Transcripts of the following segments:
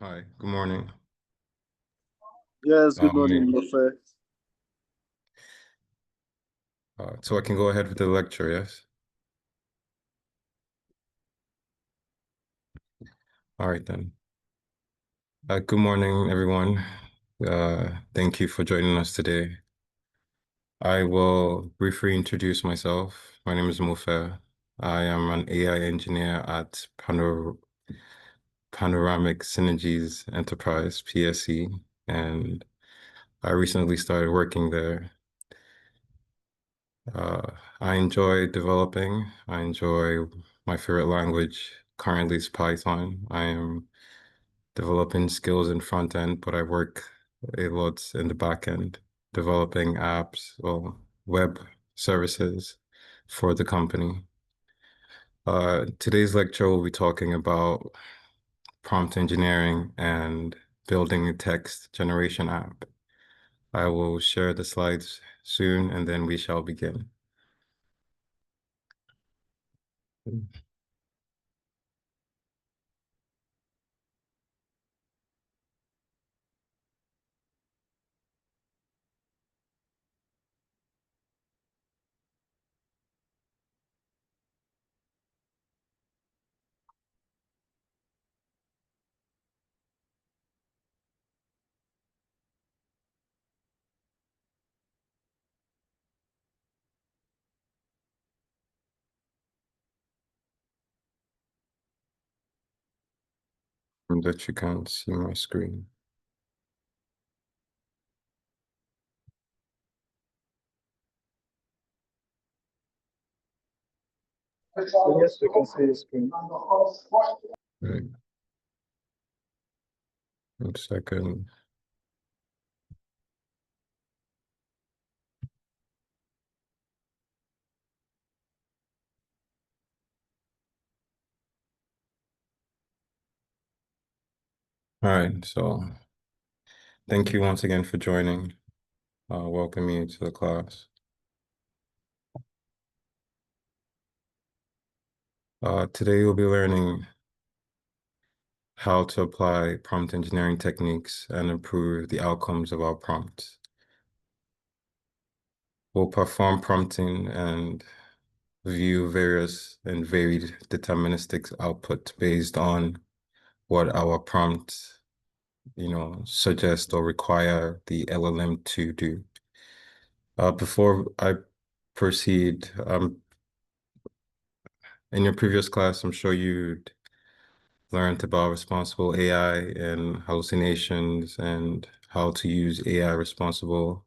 Hi, good morning. Yes, good morning, Um, Mofe. so I can go ahead with the lecture, yes? All right then. Good morning, everyone. Thank you for joining us today. I will briefly introduce myself. My name is Mofe. I am an AI engineer at Panoramic Synergies Enterprise, PSE, and I recently started working there. I enjoy developing. I enjoy my favorite language currently is Python. I am developing skills in front end, but I work a lot in the back end, developing apps or web services for the company. Today's lecture will be talking about prompt engineering and building a text generation app. I will share the slides soon and then we shall begin. And that you can't see my screen. Yes, we can see your screen. Right. 1 second. All right, so thank you once again for joining. Welcome you to the class. Today we'll be learning how to apply prompt engineering techniques and improve the outcomes of our prompts. We'll perform prompting and view various and varied deterministic output based on what our prompts, suggest or require the LLM to do. Before I proceed, in your previous class, I'm sure you learned about responsible AI and hallucinations and how to use AI responsible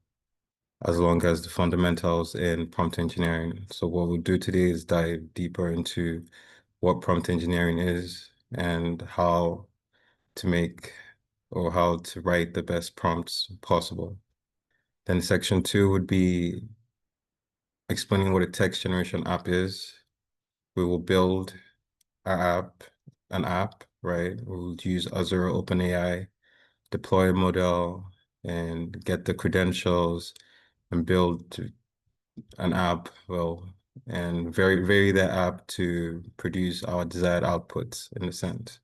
as long as the fundamentals in prompt engineering. So what we'll do today is dive deeper into what prompt engineering is and how to make or how to write the best prompts possible. Then section 2 would be explaining what a text generation app is. We will build an app, right? We'll use Azure OpenAI, deploy a model, and get the credentials and build an app, and vary that app to produce our desired outputs in a sense.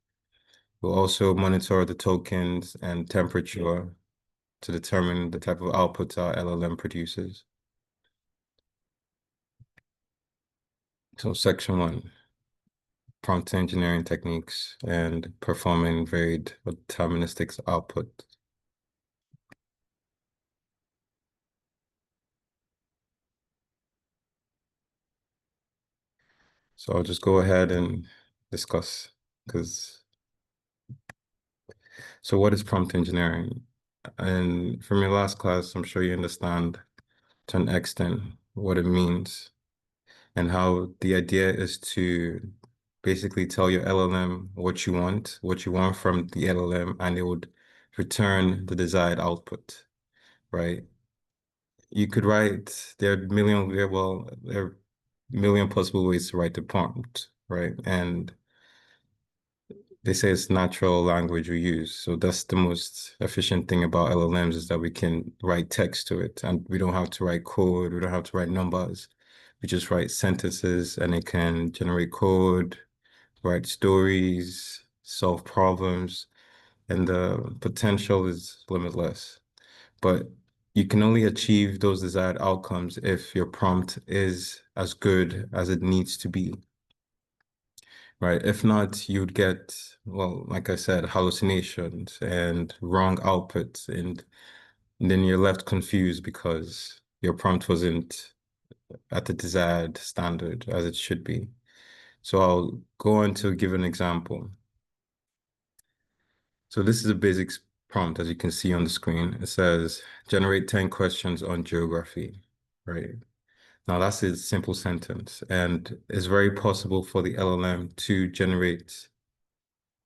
We'll also monitor the tokens and temperature to determine the type of outputs our LLM produces. So section 1. Prompt engineering techniques and performing varied deterministic output. So I'll just go ahead and discuss so what is prompt engineering? And from your last class, I'm sure you understand to an extent what it means and how the idea is to basically tell your LLM what you want from the LLM, and it would return the desired output, right? You could write, there are million possible ways to write the prompt, right? And they say it's natural language we use. So that's the most efficient thing about LLMs is that we can write text to it and we don't have to write code. We don't have to write numbers. We just write sentences and it can generate code, write stories, solve problems. and the potential is limitless. But you can only achieve those desired outcomes if your prompt is as good as it needs to be, right? If not, you'd get, well, like I said, hallucinations and wrong outputs, and then you're left confused because your prompt wasn't at the desired standard as it should be. So I'll go on to give an example. So this is a basic prompt, as you can see on the screen. It says, generate 10 questions on geography, right? Now that's a simple sentence, and it's very possible for the LLM to generate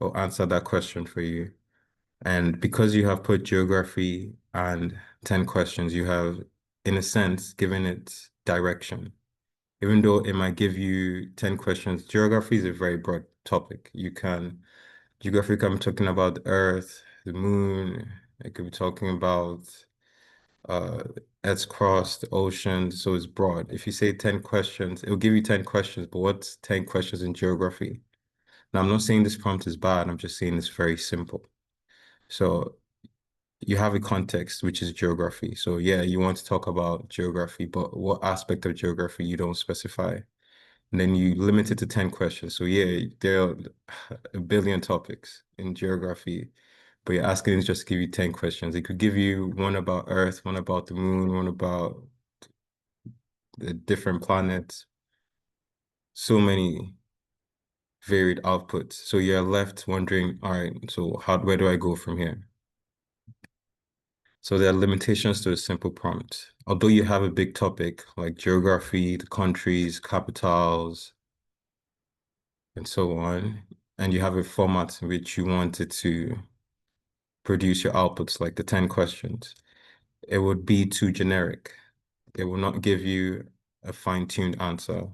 or answer that question for you. And because you have put geography and 10 questions, you have, in a sense, given it direction. Even though it might give you 10 questions, geography is a very broad topic. Geography can be talking about the Earth, the moon, it could be talking about uh Earth's crust, the ocean, so it's broad. If you say 10 questions, it'll give you 10 questions, but what's 10 questions in geography? Now, I'm not saying this prompt is bad, I'm just saying it's very simple. So you have a context, which is geography. So yeah, you want to talk about geography, but what aspect of geography you don't specify. And then you limit it to 10 questions. So yeah, there are a billion topics in geography, but you're asking it just to give you 10 questions. It could give you one about Earth, one about the moon, one about the different planets, so many varied outputs. So you're left wondering, all right, so where do I go from here? So there are limitations to a simple prompt. Although you have a big topic like geography, the countries, capitals, and so on, and you have a format in which you want it to produce your outputs, like the 10 questions, it would be too generic. It will not give you a fine-tuned answer.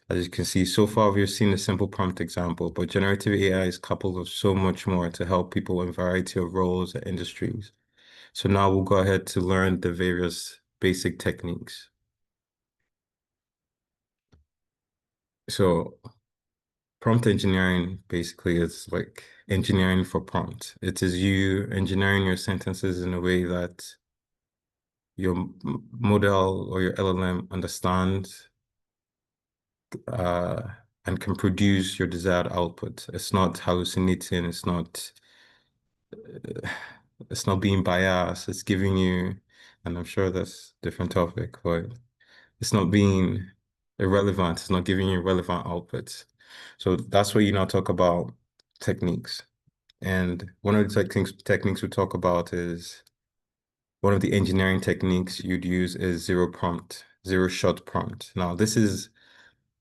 As you can see, so far we've seen a simple prompt example, but generative AI is coupled with so much more to help people in a variety of roles and industries. So now we'll go ahead to learn the various basic techniques. So prompt engineering basically is like engineering for prompt. It is you engineering your sentences in a way that your model or your LLM understands uh, and can produce your desired output. It's not hallucinating. It's not being biased. It's giving you, and I'm sure that's a different topic, but it's not being irrelevant. It's not giving you relevant outputs. So that's where you now talk about techniques. And one of the techniques we talk about is one of the engineering techniques you'd use is zero shot prompt. Now, this is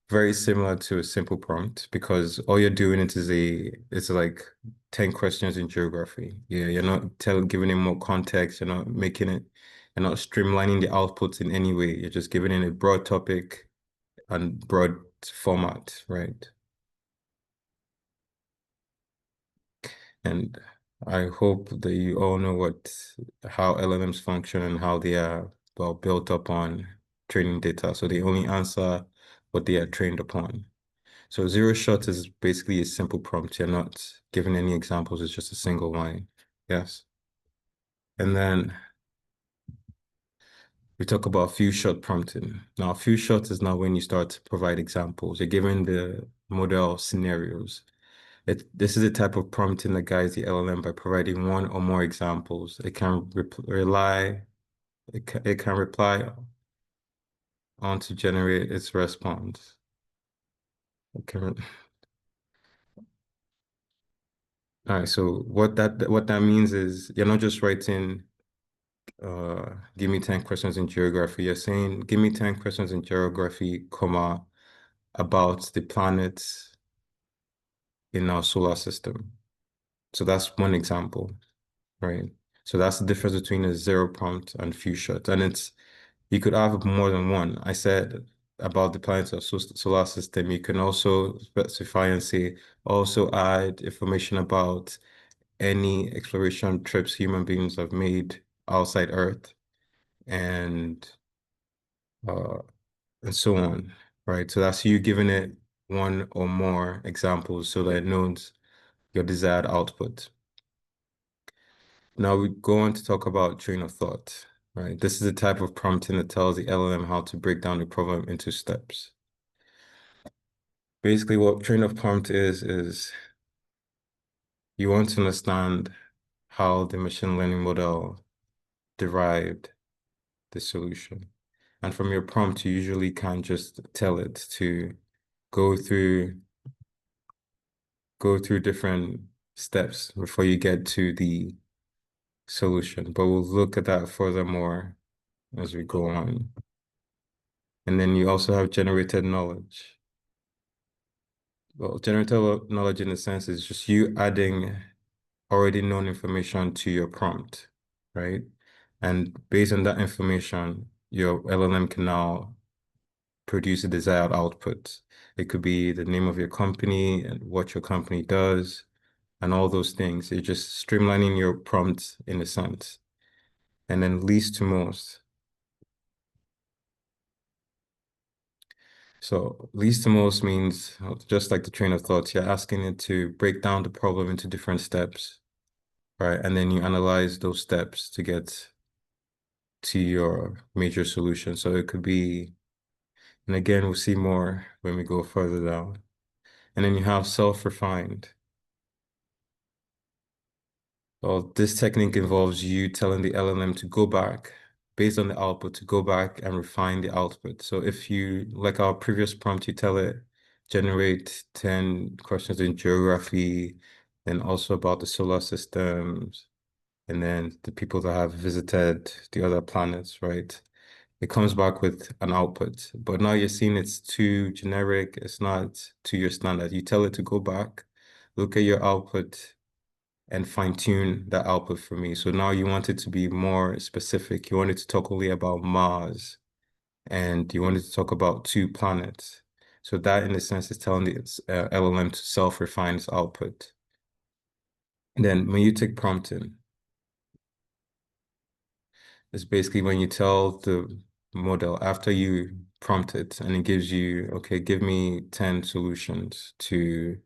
very similar to a simple prompt because all you're doing it's like 10 questions in geography. Yeah, you're not giving it more context, you're not streamlining the outputs in any way. You're just giving it a broad topic and broad format, right? And I hope that you all know how LLMs function and how they are well built up on training data. So they only answer what they are trained upon. So zero shot is basically a simple prompt. You're not giving any examples, it's just a single line. Yes. And then we talk about few shot prompting. Now, few shot is now when you start to provide examples. You're giving the model scenarios. This is a type of prompting that guides the LLM by providing one or more examples. It can reply on to generate its response. It can, all right, so what that means is you're not just writing give me 10 questions in geography. You're saying give me 10 questions in geography, comma, about the planets in our solar system. So that's one example, right? So that's the difference between a zero prompt and few shots. And you could have more than one. I said about the planets of solar system, you can also specify and say, also add information about any exploration trips human beings have made outside Earth and uh, and so on, right? So that's you giving it one or more examples so that it knows your desired output. Now we go on to talk about train of thought, right? This is a type of prompting that tells the LLM how to break down the problem into steps. Basically, what train of prompt is you want to understand how the machine learning model derived the solution. And from your prompt, you usually can't just tell it to go through go through different steps before you get to the solution. But we'll look at that furthermore as we go on. And then you also have generated knowledge. Well, generated knowledge in a sense is just you adding already known information to your prompt, right? And based on that information, your LLM can now produce a desired output. It could be the name of your company and what your company does and all those things. It's just streamlining your prompt in a sense. And then least to most. So least to most means just like the train of thought, you're asking it to break down the problem into different steps, right? And then you analyze those steps to get to your major solution. So it could be, and again, we'll see more when we go further down. And then you have self-refined. Well, this technique involves you telling the LLM to go back based on the output to go back and refine the output. So if you, like our previous prompt, you tell it, generate 10 questions in geography, then also about the solar systems, and then the people that have visited the other planets, right? It comes back with an output. But now you're seeing it's too generic, it's not to your standard. You tell it to go back, look at your output and fine tune that output for me. So now you want it to be more specific. You want it to talk only about Mars and you want it to talk about two planets. So that in a sense is telling the LLM to self-refine its output. And then when you take prompting, it's basically when you tell the model after you prompt it and it gives you, okay, give me 10 solutions to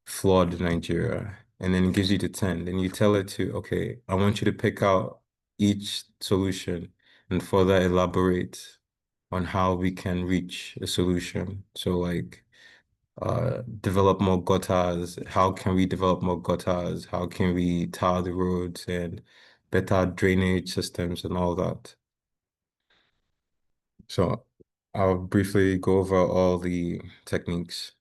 flawed Nigeria, and then it gives you the 10. Then you tell it to, okay, I want you to pick out each solution and further elaborate on how we can reach a solution. So like develop more gutters. How can we develop more gutters? How can we tar the roads and better drainage systems and all that? So I'll briefly go over all the techniques.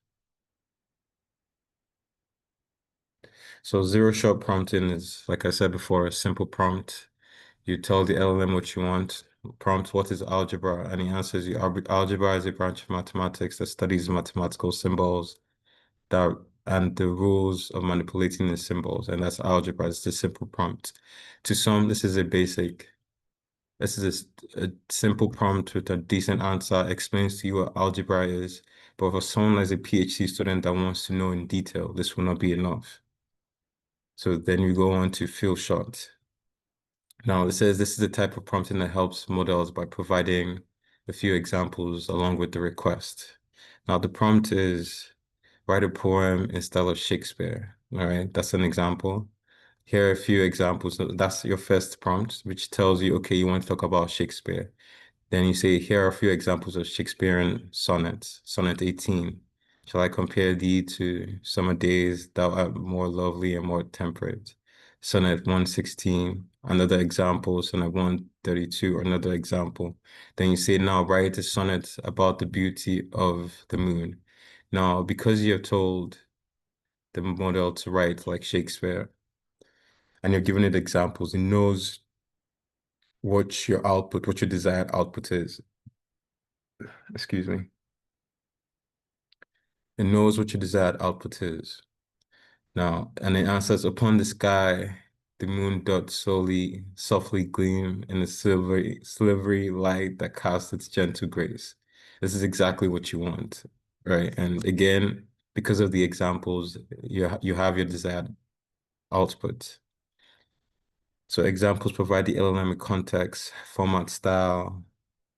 So zero shot prompting is, like I said before, a simple prompt. You tell the LLM what you want. Prompt, what is algebra? And he answers you, algebra is a branch of mathematics that studies mathematical symbols that and the rules of manipulating the symbols. And that's algebra. It's a simple prompt. To some, this is a simple prompt with a decent answer, explains to you what algebra is. But for someone as a PhD student that wants to know in detail, this will not be enough. So then you go on to field shot. Now it says this is the type of prompting that helps models by providing a few examples along with the request. Now the prompt is write a poem in style of Shakespeare. All right, that's an example. Here are a few examples. So that's your first prompt, which tells you, okay, you want to talk about Shakespeare. Then you say, here are a few examples of Shakespearean sonnets. Sonnet 18. Shall I compare thee to summer days, thou art more lovely and more temperate? Sonnet 116, another example. Sonnet 132, another example. Then you say, now write a sonnet about the beauty of the moon. Now, because you have told the model to write like Shakespeare, and you're giving it examples, it knows what your output, what your desired output is. Excuse me. It knows what your desired output is. Now, and it answers, upon the sky, the moon doth softly gleam in a silvery light that casts its gentle grace. This is exactly what you want, right? And again, because of the examples, you have your desired output. So examples provide the LLM with context, format, style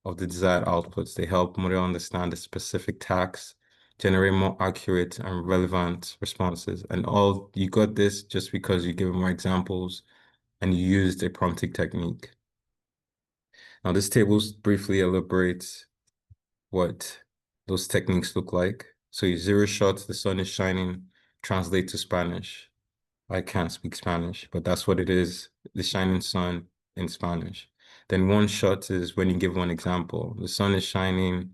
of the desired outputs. They help model understand the specific task generate more accurate and relevant responses. And all you got this just because you give more examples and you used a prompting technique. Now, this table briefly elaborates what those techniques look like. So your zero shots, the sun is shining, translate to Spanish. I can't speak Spanish, but that's what it is, the shining sun in Spanish. Then one shot is when you give one example. The sun is shining,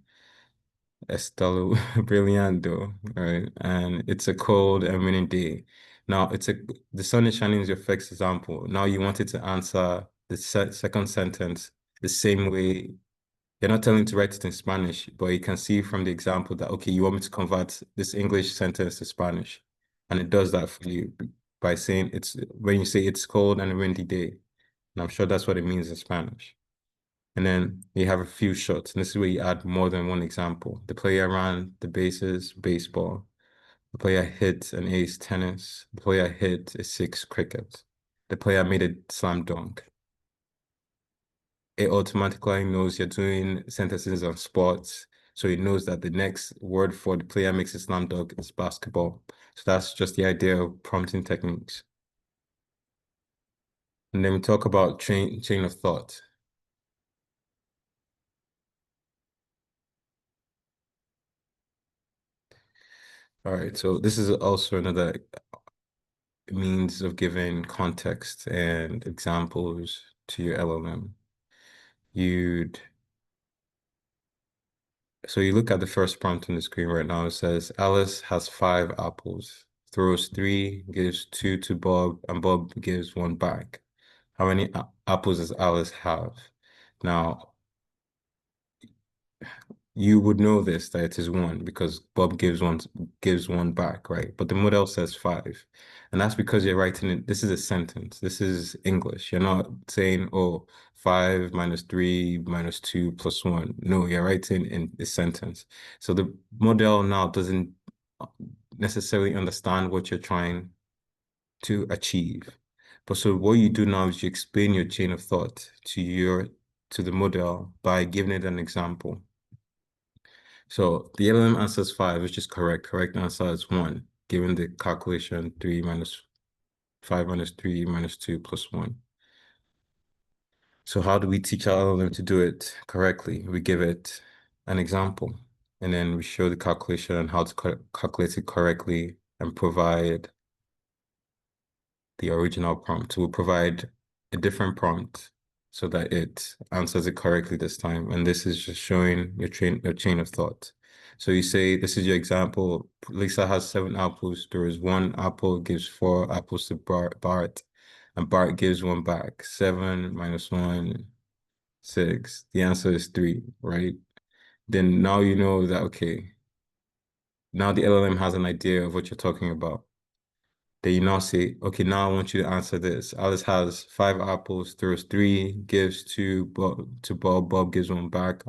estalo brillando, right? And it's a cold and windy day. Now the sun is shining is your first example. Now you wanted to answer the second sentence the same way. You're not telling to write it in Spanish, but you can see from the example that, okay, you want me to convert this English sentence to Spanish. And it does that for you by saying when you say it's cold and a windy day. And I'm sure that's what it means in Spanish. And then you have a few shots. And this is where you add more than one example. The player ran the bases, baseball. The player hit an ace, tennis. The player hit a six, cricket. The player made a slam dunk. It automatically knows you're doing sentences on sports. So it knows that the next word for the player makes a slam dunk is basketball. So that's just the idea of prompting techniques. And then we talk about chain of thought. All right, so this is also another means of giving context and examples to your LLM. You'd So you look at the first prompt on the screen right now. It says Alice has five apples, throws three, gives two to Bob, and Bob gives one back. How many apples does Alice have? Now, you would know this that it is one because Bob gives one back, right? But the model says five. And that's because you're writing it. This is a sentence. This is English. You're not saying, oh, five minus three minus two plus one. No, you're writing in a sentence. So the model now doesn't necessarily understand what you're trying to achieve. But so what you do now is you explain your chain of thought to the model by giving it an example. So the LLM answers five, which is correct. Correct answer is one, given the calculation three minus five minus three minus two plus one. So how do we teach our LLM to do it correctly? We give it an example, and then we show the calculation on how to calculate it correctly and provide the original prompt. We'll provide a different prompt so that it answers it correctly this time. And this is just showing your chain of thought. So you say, this is your example. Lisa has seven apples. There is one apple, gives four apples to Bart, and Bart gives one back. Seven minus one, six. The answer is three, right? Then now you know that, okay, now the LLM has an idea of what you're talking about. Then you now say, okay, now I want you to answer this. Alice has five apples, throws three, gives two to Bob. Bob gives one back,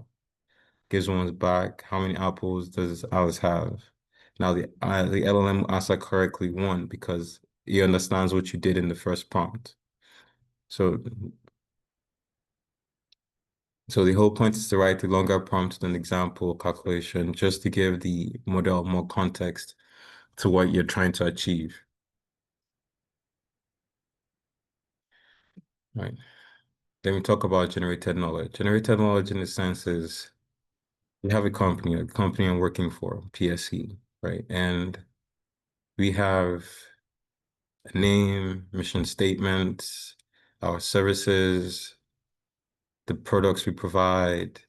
gives one back. How many apples does Alice have? Now the LLM will answer correctly one because he understands what you did in the first prompt. So so the whole point is to write a longer prompt than example calculation just to give the model more context to what you're trying to achieve. Right. Then we talk about generated knowledge. Generated knowledge in the sense is we have a company I'm working for, PSE, right? And we have a name, mission statements, our services, the products we provide,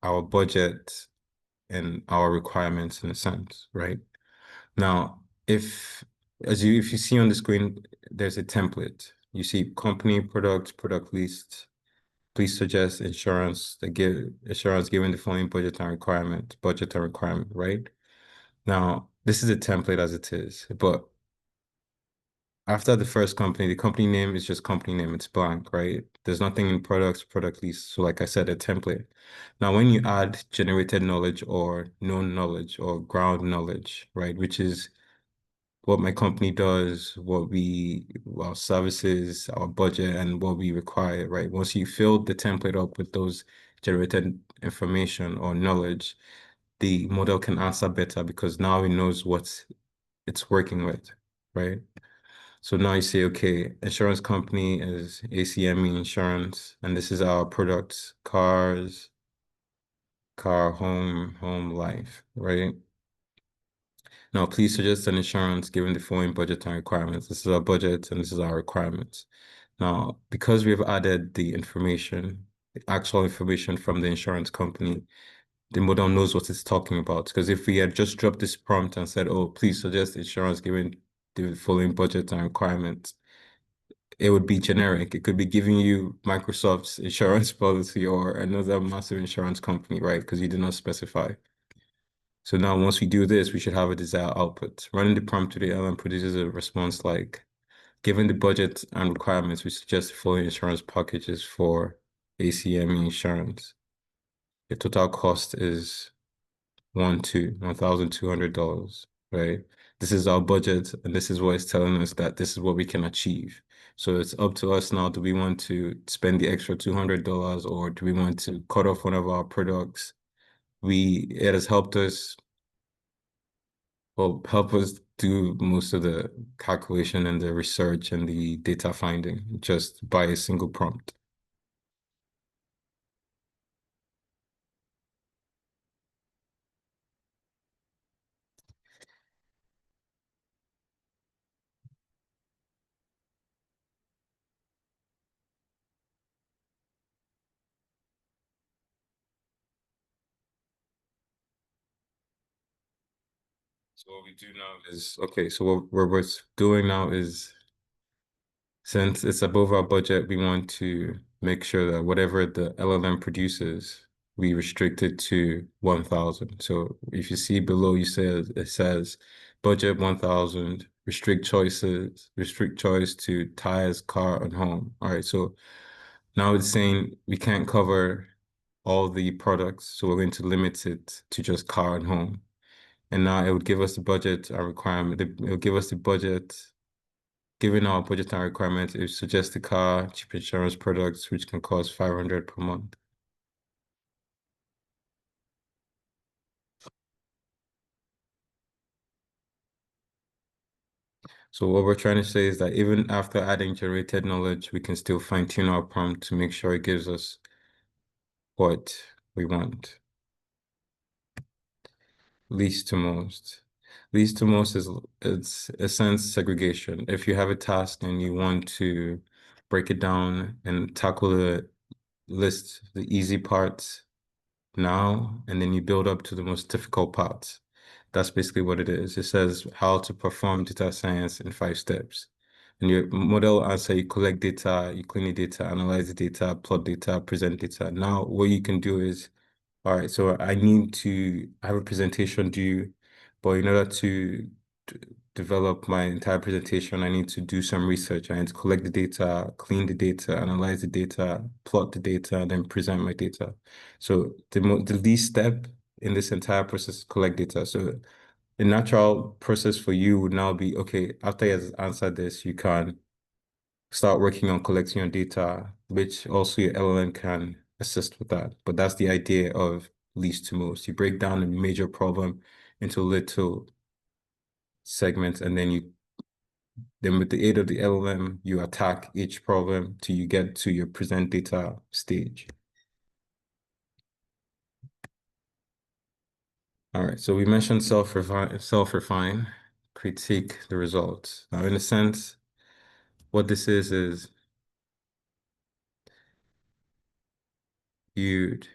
our budget, and our requirements in a sense, right? Now, if you see on the screen, there's a template. You see company, product list. Please suggest insurance that give insurance given the following budget and requirement, right? Now, this is a template as it is, but after the first company, the company name is just company name, it's blank, right? There's nothing in products, product list. So like I said, a template. Now, when you add generated knowledge or known knowledge or ground knowledge, right, which is what my company does, our services, our budget, and what we require, right? Once you fill the template up with those generated information or knowledge, the model can answer better because now it knows what it's working with, right? So now you say, okay, insurance company is ACME insurance, and this is our products, cars, car, home, life, right? Now, please suggest an insurance given the following budget and requirements. This is our budget and this is our requirements. Now, because we've added the information, the actual information from the insurance company, the model knows what it's talking about. Because if we had just dropped this prompt and said, oh, please suggest insurance given the following budget and requirements, it would be generic. It could be giving you Microsoft's insurance policy or another massive insurance company, right? Because you did not specify. So now once we do this, we should have a desired output. Running the prompt to the LM produces a response like, given the budget and requirements, we suggest the following insurance packages for ACME insurance. The total cost is $1,200, right? This is our budget, and this is what it's telling us that this is what we can achieve. So it's up to us now. Do we want to spend the extra $200 or do we want to cut off one of our products? It has helped us, well, help us do most of the calculation and the research and the data finding just by a single prompt. So what we do now is, okay, so what we're doing now is since it's above our budget, we want to make sure that whatever the LLM produces, we restrict it to 1,000. So if you see below, it says budget 1,000, restrict choice to tires, car, and home. All right. So now it's saying we can't cover all the products, so we're going to limit it to just car and home. And now it would give us the budget, our requirement. It will give us the budget. Given our budget and requirements, it suggests the car, cheap insurance products, which can cost 500 per month. So what we're trying to say is that even after adding generated knowledge, we can still fine tune our prompt to make sure it gives us what we want. Least to most. Least to most is it's a sense segregation. If you have a task and you want to break it down and tackle the easy parts now, and then you build up to the most difficult parts. That's basically what it is. It says how to perform data science in 5 steps. And your model answer, you collect data, you clean the data, analyze the data, plot data, present data. Now, what you can do is, all right, so I have a presentation due, but in order to develop my entire presentation, I need to do some research. I need to collect the data, clean the data, analyze the data, plot the data, and then present my data. So the least step in this entire process is collect data. So the natural process for you would now be, okay, after you have answered this, you can start working on collecting your data, which also your LLM can assist with that. But that's the idea of least to most. You break down a major problem into little segments, and then with the aid of the LLM, you attack each problem till you get to your present data stage. All right, so we mentioned self-refine, critique the results. Now, in a sense, what this is you'd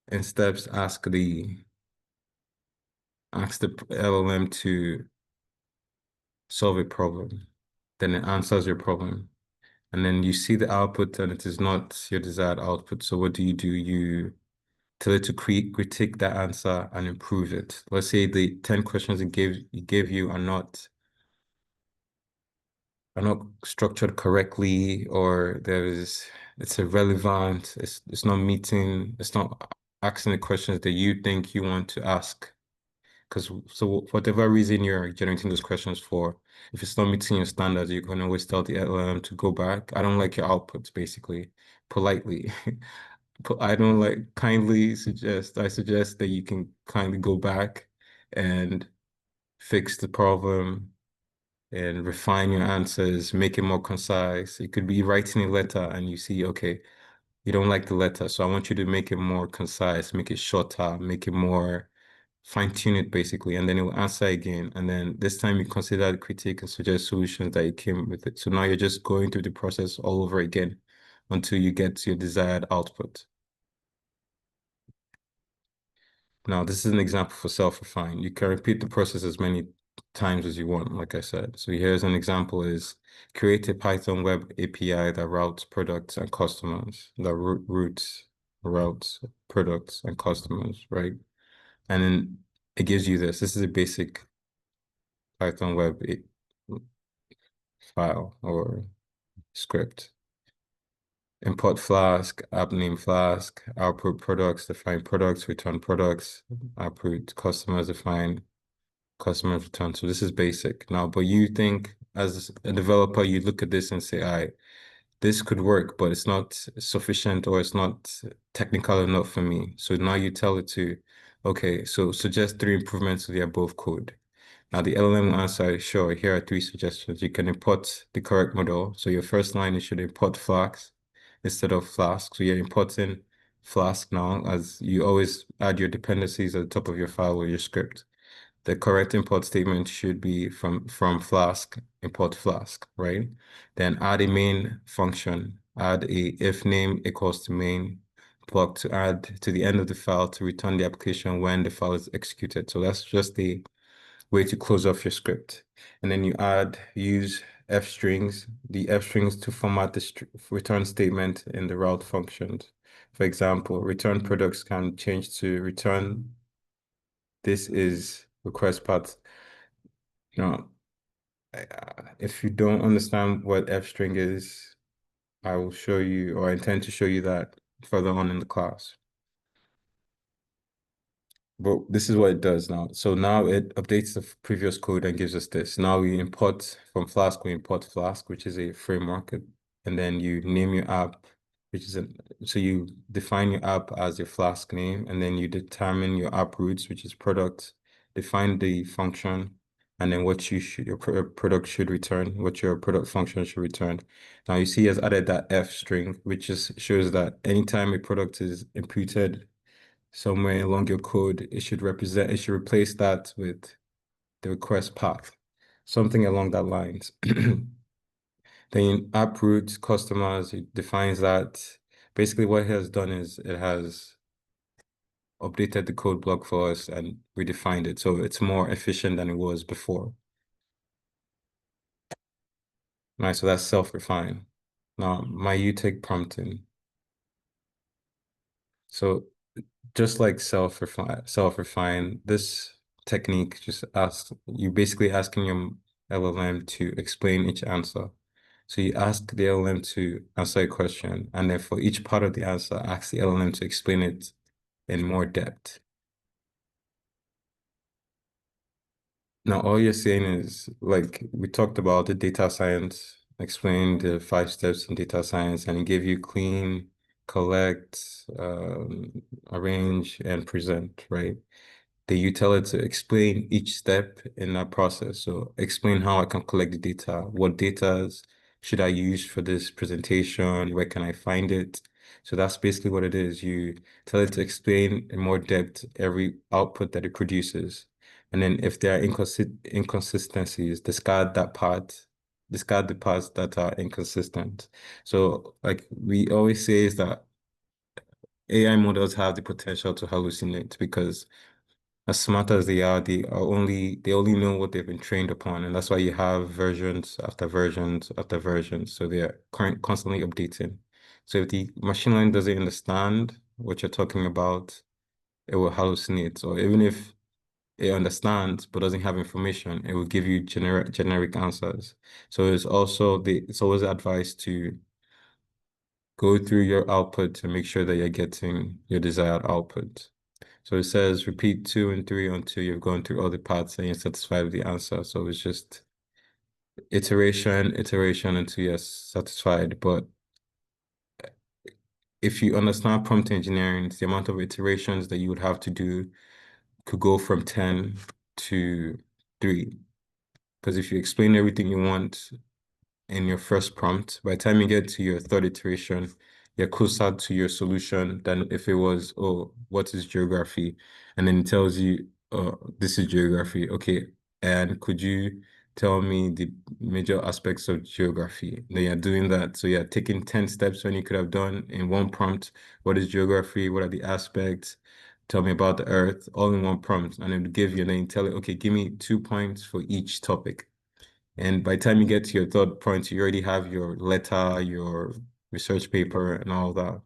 in steps ask the LLM to solve a problem, then it answers your problem. And then you see the output and it is not your desired output. So what do? You tell it to critique that answer and improve it. Let's say the 10 questions it gave you are not structured correctly, or it's irrelevant, it's not asking the questions that you think you want to ask. Because so whatever reason you're generating those questions for, if it's not meeting your standards, you can always tell the LLM to go back. I don't like your outputs, basically, politely. but I don't like kindly suggest, I suggest that you can kindly go back and fix the problem and refine your answers, make it more concise. You could be writing a letter and you see, okay, you don't like the letter, so I want you to make it more concise, make it shorter, make it more fine-tune it basically, and then it will answer again. And then this time you consider the critique and suggest solutions that you came with it. So now you're just going through the process all over again until you get to your desired output. Now, this is an example for self-refine. You can repeat the process as many times as you want, like I said. So here's an example is create a Python web API that routes products and customers, that routes products and customers, right? And then it gives you this. This is a basic Python web file or script. Import Flask, app name Flask, output products, define products, return products, output customers, define customers return. So this is basic now, but you think as a developer, you look at this and say, all right, this could work, but it's not sufficient or it's not technical enough for me. So now you tell it to, okay, so suggest three improvements to the above code. Now the LLM will answer, sure, here are three suggestions. You can import the correct model. So your first line, you should import Flask instead of Flask. So you're importing Flask now, as you always add your dependencies at the top of your file or your script. The correct import statement should be from Flask, import Flask, right? Then add a main function, add a if name equals to main block to add to the end of the file to return the application when the file is executed. So that's just the way to close off your script. And then you use f strings, the f strings to format the return statement in the route functions. For example, return products can change to return. This is request path. Now, if you don't understand what f string is, I will show you, or I intend to show you that further on in the class. But this is what it does now. So now it updates the previous code and gives us this. Now we import from Flask, we import Flask, which is a framework, and then you name your app, which is so you define your app as your Flask name, and then you determine your app roots, which is product, define the function, and then what your product should return, what your product function should return. Now you see has added that F string, which just shows that anytime a product is imputed somewhere along your code, it should replace that with the request path, something along that lines. Then app root customers, it defines that. Basically, what it has done is it has updated the code block for us and redefined it. So it's more efficient than it was before. Nice, so that's self-refine. Now, my U-take prompting. So just like self-refine, this technique just asks you basically asking your LLM to explain each answer. So you ask the LLM to answer a question, and then for each part of the answer, ask the LLM to explain it in more depth. Now, all you're saying is like we talked about the data science, explained the 5 steps in data science, and it gave you clean, collect, arrange, and present, right? That you tell it to explain each step in that process. So explain how I can collect the data. What data should I use for this presentation? Where can I find it? So that's basically what it is. You tell it to explain in more depth every output that it produces. And then if there are inconsistencies, discard that part, discard the parts that are inconsistent. So like we always say is that AI models have the potential to hallucinate because as smart as they only know what they've been trained upon, and that's why you have versions after versions after versions. So they're constantly updating. So if the machine learning doesn't understand what you're talking about, it will hallucinate. Or even if it understands but doesn't have information, it will give you generic answers. So it's always advised to go through your output to make sure that you're getting your desired output. So it says repeat 2 and 3 until you've gone through all the parts and you're satisfied with the answer. So it's just iteration until you're satisfied. But if you understand prompt engineering, the amount of iterations that you would have to do could go from 10 to 3. Because if you explain everything you want in your first prompt, by the time you get to your third iteration, you're closer to your solution than if it was, oh, what is geography? And then it tells you, oh, this is geography. Okay. And could you tell me the major aspects of geography? Then you're doing that. So you're taking 10 steps when you could have done in one prompt. What is geography? What are the aspects? Tell me about the earth, all in one prompt. And it would give you, and then you tell it, okay, give me 2 points for each topic. And by the time you get to your third point, you already have your letter, your research paper, and all that.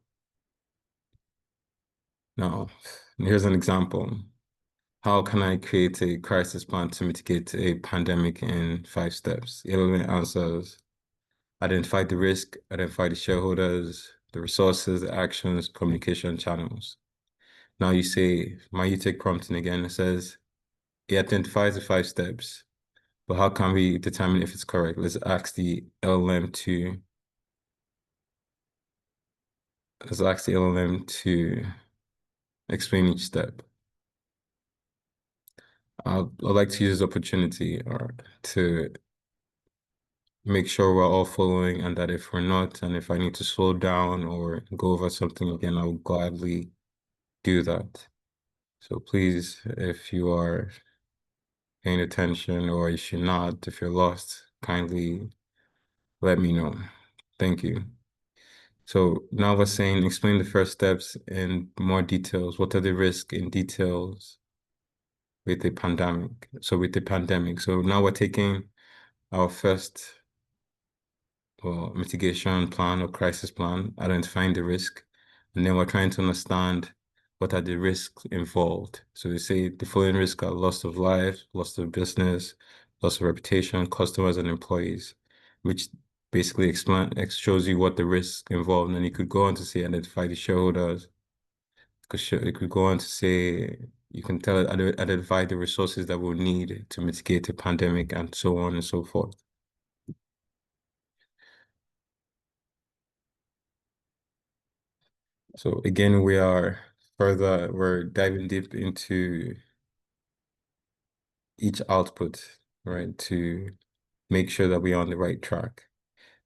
Now, here's an example. How can I create a crisis plan to mitigate a pandemic in 5 steps? It answers, identify the risk, identify the shareholders, the resources, the actions, communication channels. Now you say, you take prompting again. It says, it identifies the 5 steps, but how can we determine if it's correct? Let's ask the LLM to Let's ask the LLM to explain each step. I'd like to use this opportunity to make sure we're all following, and that if we're not, and if I need to slow down or go over something again, I will gladly do that. So please, if you are paying attention, or if you're not, if you're lost, kindly let me know. Thank you. So now we're saying explain the first steps in more details. What are the risks in details with the pandemic? So now we're taking our first, well, mitigation plan or crisis plan, identifying the risk, and then we're trying to understand what are the risks involved. So we say the following risks are loss of life, loss of business, loss of reputation, customers and employees, which basically shows you what the risks involved. And you could go on to say identify the shareholders, because it could go on to say you can identify the resources that we'll need to mitigate the pandemic, and so on and so forth. So again, we're diving deep into each output, right, to make sure that we're on the right track.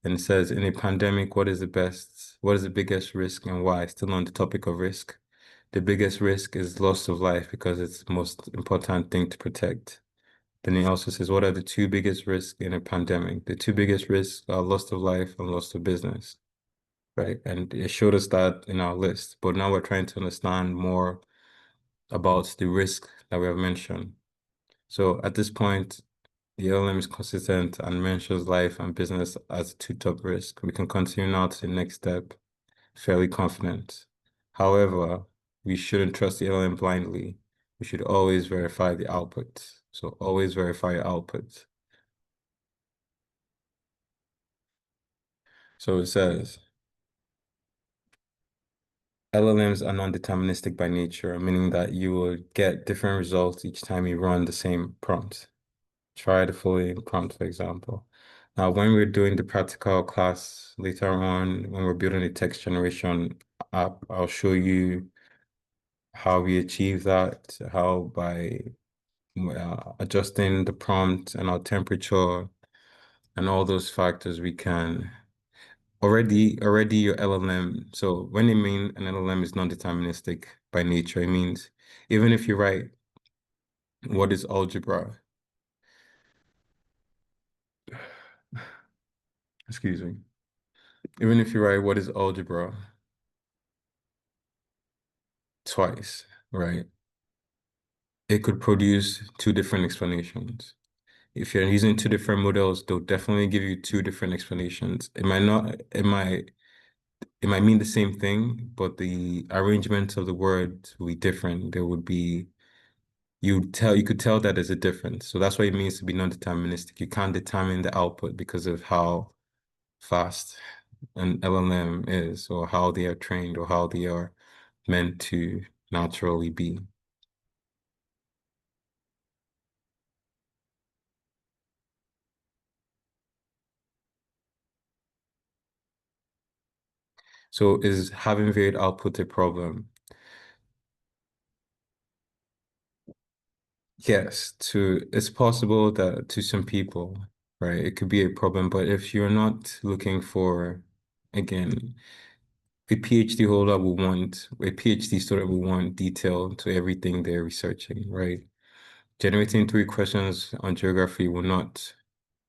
And it says, in a pandemic, what is the biggest risk and why? Still on the topic of risk. The biggest risk is loss of life because it's the most important thing to protect. Then he also says, what are the two biggest risks in a pandemic? The two biggest risks are loss of life and loss of business, right? And it showed us that in our list, but now we're trying to understand more about the risk that we have mentioned. So at this point, the LLM is consistent and mentions life and business as two top risks. We can continue now to the next step, fairly confident. However, we shouldn't trust the LLM blindly. We should always verify the output. So always verify your output. So it says, LLMs are non-deterministic by nature, meaning that you will get different results each time you run the same prompt. Try the following prompt, for example. Now, when we're doing the practical class later on, when we're building a text generation app, I'll show you how we achieve that, how by adjusting the prompt and our temperature and all those factors we can already your LLM. So when they mean an LLM is non-deterministic by nature, it means even if you write what is algebra, excuse me, even if you write what is algebra twice, right? It could produce two different explanations. If you're using two different models, they'll definitely give you two different explanations. It might not, it might mean the same thing, but the arrangement of the words will be different. There would be you could tell that there's a difference. So that's what it means to be non-deterministic. You can't determine the output because of how fast an LLM is, or how they are trained, or how they are meant to naturally be. So is having varied output a problem? Yes, it's possible that to some people, right, it could be a problem, but if you're not looking for, again, a PhD holder will want, a PhD student will want detail to everything they're researching, right? Generating three questions on geography will not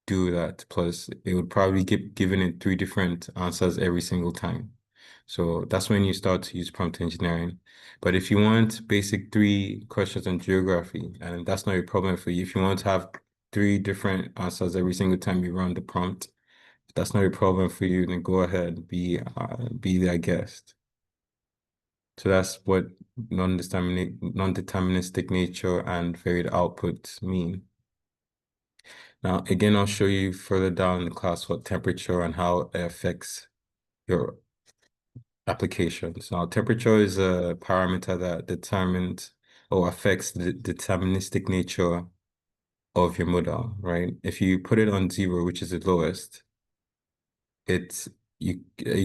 do that. Plus, it would probably get given it three different answers every single time. So that's when you start to use prompt engineering. But if you want basic three questions on geography, and that's not a problem for you, if you want to have three different answers every single time you run the prompt, if that's not a problem for you, then go ahead, be their guest. So that's what non-deterministic nature and varied output mean. Now, again, I'll show you further down in the class what temperature and how it affects your applications. Now, temperature is a parameter that determines or affects the deterministic nature of your model, right? If you put it on zero, which is the lowest, it's you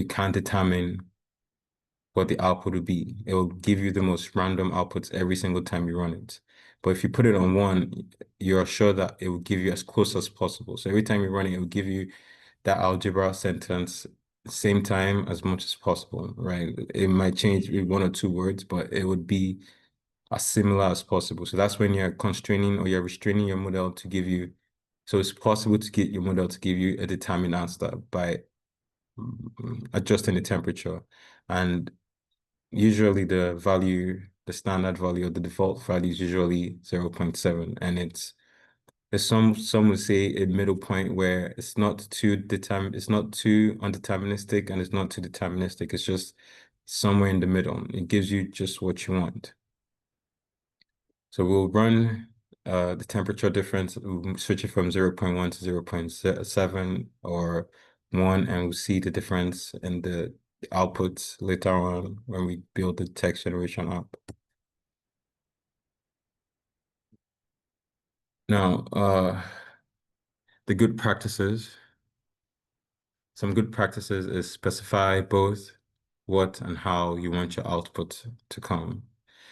can't determine what the output will be. It will give you the most random outputs every single time you run it. But if you put it on one, you're sure that it will give you as close as possible. So every time you run it, it will give you that algebra sentence same time as much as possible, right? It might change with one or two words, but it would be as similar as possible. So that's when you're constraining or you're restraining your model to give you, so it's possible to get your model to give you a determined answer by adjusting the temperature. And usually the standard value or the default value is usually 0.7. And there's some would say a middle point where it's not too undeterministic and it's not too deterministic. It's just somewhere in the middle. It gives you just what you want. So we'll run the temperature difference, we'll switch it from 0.1 to 0.7 or 1, and we'll see the difference in the outputs later on when we build the text generation up. Now, the good practices. Some good practices is specify both what and how you want your output to come.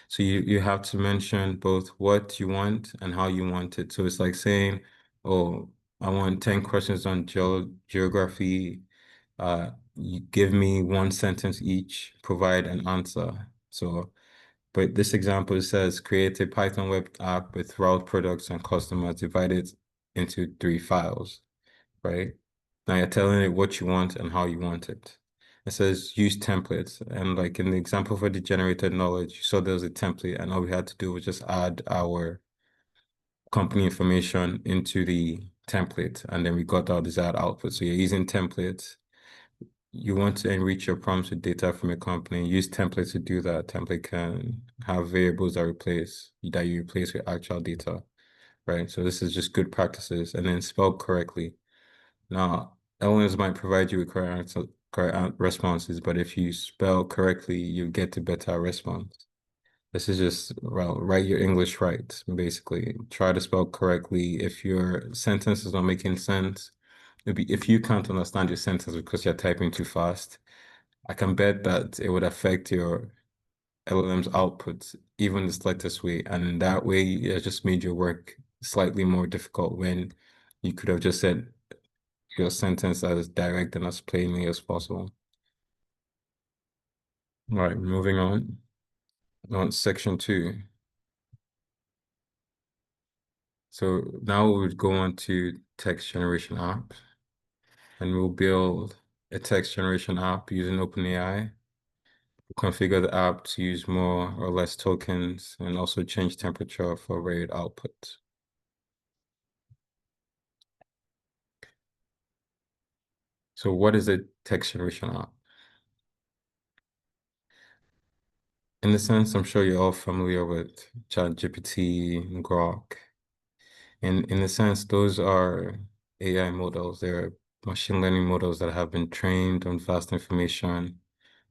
So you have to mention both what you want and how you want it. So it's like saying, oh, I want 10 questions on geography. You give me one sentence each, provide an answer. So, but this example says create a Python web app with route products and customers divided into three files, right? Now you're telling it what you want and how you want it. It says use templates. And like in the example for the generated knowledge, you saw there was a template and all we had to do was just add our company information into the template and then we got our desired output. So you're using templates. You want to enrich your prompts with data from your company. Use templates to do that. Template can have variables that you replace with actual data, right? So this is just good practices and then spelled correctly. Now, LLMs might provide you with correct responses, but if you spell correctly, you get a better response. This is just, well, write your English right, basically. Try to spell correctly. If your sentence is not making sense, maybe if you can't understand your sentence because you're typing too fast, I can bet that it would affect your LLM's output even the slightest way. And in that way, it just made your work slightly more difficult when you could have just said your sentence as direct and as plainly as possible. Right, moving on. On section 2. So now we would go on to text generation app, and we'll build a text generation app using OpenAI. We'll configure the app to use more or less tokens and also change temperature for varied output. So what is a text generation app? In the sense, I'm sure you're all familiar with ChatGPT and Grok. In a sense, those are AI models. They're machine learning models that have been trained on vast information,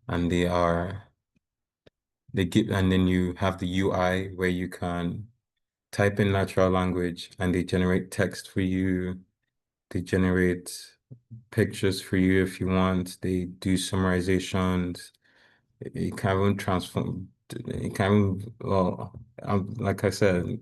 and and then you have the UI where you can type in natural language and they generate text for you. They generate pictures for you if you want. They do summarizations. It can even transform. It can, well, like I said,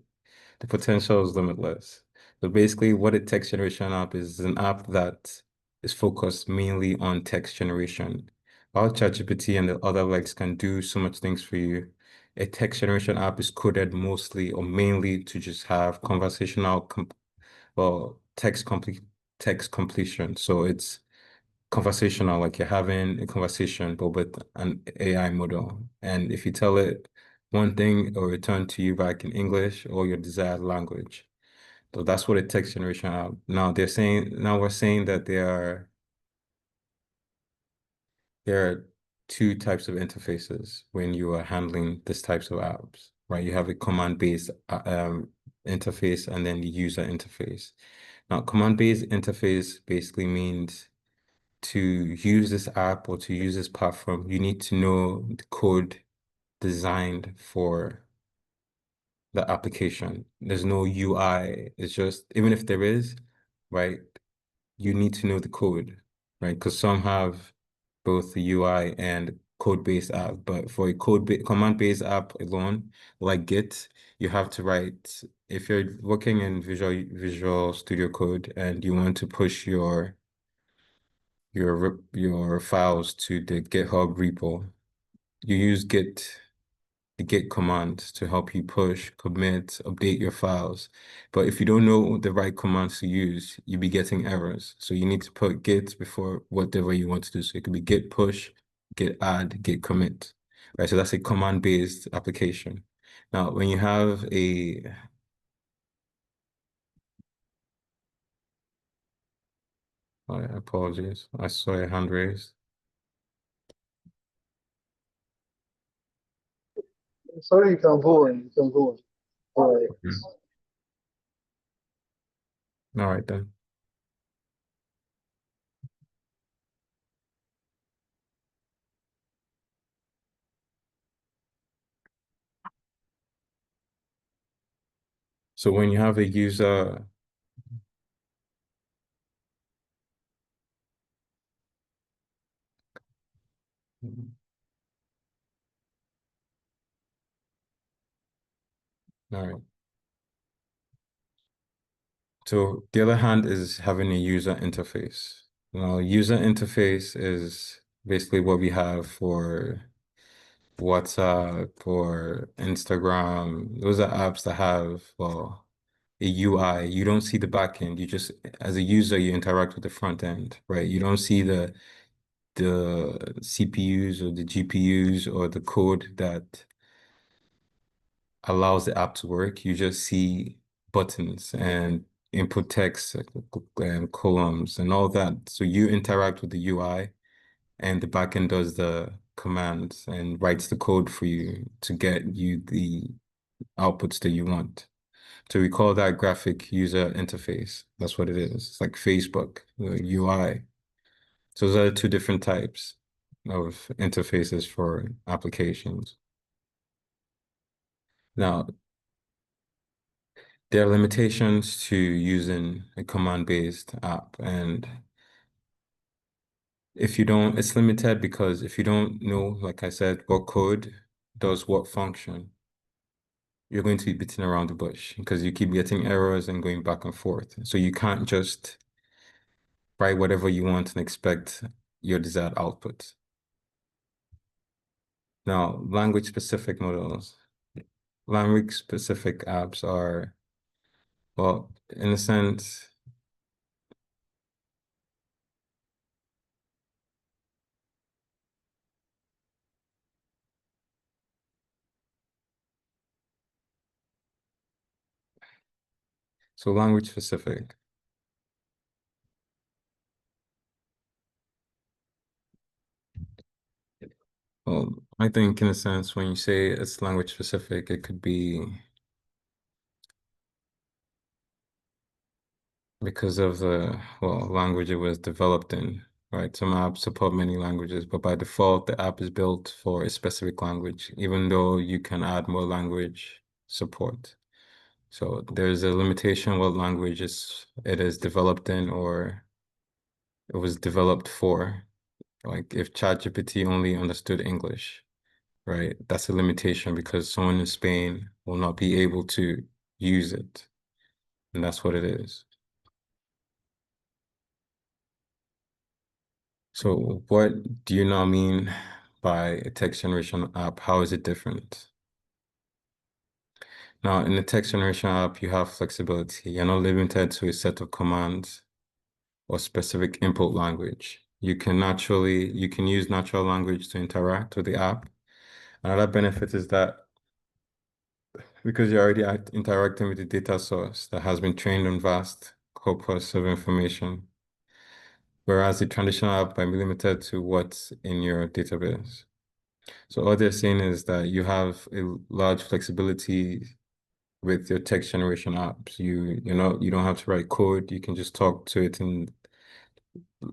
the potential is limitless. So basically, what a text generation app is an app that is focused mainly on text generation. While ChatGPT and the other likes can do so much things for you, a text generation app is coded mostly or mainly to just have conversational, com well, text completion. So it's conversational, like you're having a conversation, but with an AI model. And if you tell it one thing, it'll return to you back in English or your desired language. So that's what a text generation app. Now we're saying that there are two types of interfaces when you are handling these types of apps, right? You have a command-based interface and then the user interface. Now, command-based interface basically means to use this app or to use this platform, you need to know the code designed for the application. There's no UI. It's just, even if there is, right, you need to know the code, right? Because some have both the UI and code-based app, but for a command-based app alone, like Git, you have to write, if you're working in Visual Studio Code and you want to push your files to the GitHub repo. You use the Git command to help you push, commit, update your files. But if you don't know the right commands to use, you'll be getting errors. So you need to put Git before whatever you want to do. So it could be Git push, Git add, Git commit. Right. So that's a command-based application. Now, when you have apologies, I saw a hand raised. Sorry, you can go on. You can go on. All right. Mhm. All right then. So when you have a user, all right. So the other hand is having a user interface. Now, user interface is basically what we have for WhatsApp or Instagram. Those are apps that have, well, a UI. You don't see the back end. You just, as a user, you interact with the front end, right? You don't see the CPUs or the GPUs or the code that allows the app to work. You just see buttons and input text and columns and all that. So you interact with the UI and the backend does the commands and writes the code for you to get you the outputs that you want. So we call that graphic user interface. That's what it is. It's like Facebook, the UI. So those are two different types of interfaces for applications. Now, there are limitations to using a command-based app, and if you don't, it's limited because if you don't know, like I said, what code does what function, you're going to be beating around the bush because you keep getting errors and going back and forth. So you can't just write whatever you want and expect your desired output. Now, language-specific models, language-specific apps are, well, in a sense, so language-specific. Well, I think in a sense, when you say it's language specific, it could be because of the, well, language it was developed in, right? Some apps support many languages, but by default, the app is built for a specific language, even though you can add more language support. So there's a limitation what language it is developed in or it was developed for. Like if ChatGPT only understood English, right? That's a limitation because someone in Spain will not be able to use it. And that's what it is. So what do you now mean by a text generation app? How is it different? Now, in the text generation app, you have flexibility. You're not limited to a set of commands or specific input language. You can use natural language to interact with the app. Another benefit is that because you're already interacting with the data source that has been trained on vast corpus of information, whereas the traditional app might be limited to what's in your database. So all they're saying is that you have a large flexibility with your text generation apps. You don't have to write code. You can just talk to it in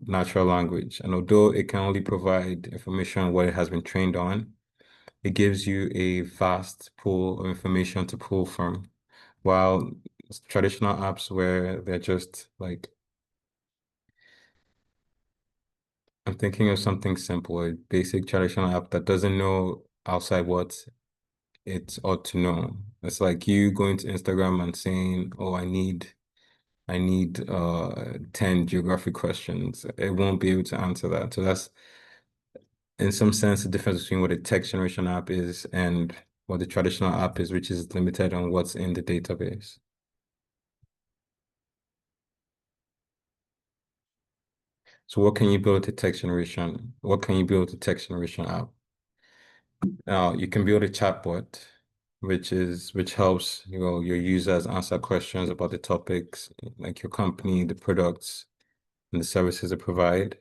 natural language. And although it can only provide information on what it has been trained on, it gives you a vast pool of information to pull from. While traditional apps where they're just like, I'm thinking of something simple, a basic traditional app that doesn't know outside what it ought to know. It's like you going to Instagram and saying, "Oh, I need 10 geographic questions." It won't be able to answer that. So that's in some sense the difference between what a text generation app is and what the traditional app is, which is limited on what's in the database. So what can you build a text generation? What can you build a text generation app? Now you can build a chatbot, which helps your users answer questions about the topics, like your company, the products, and the services they provide.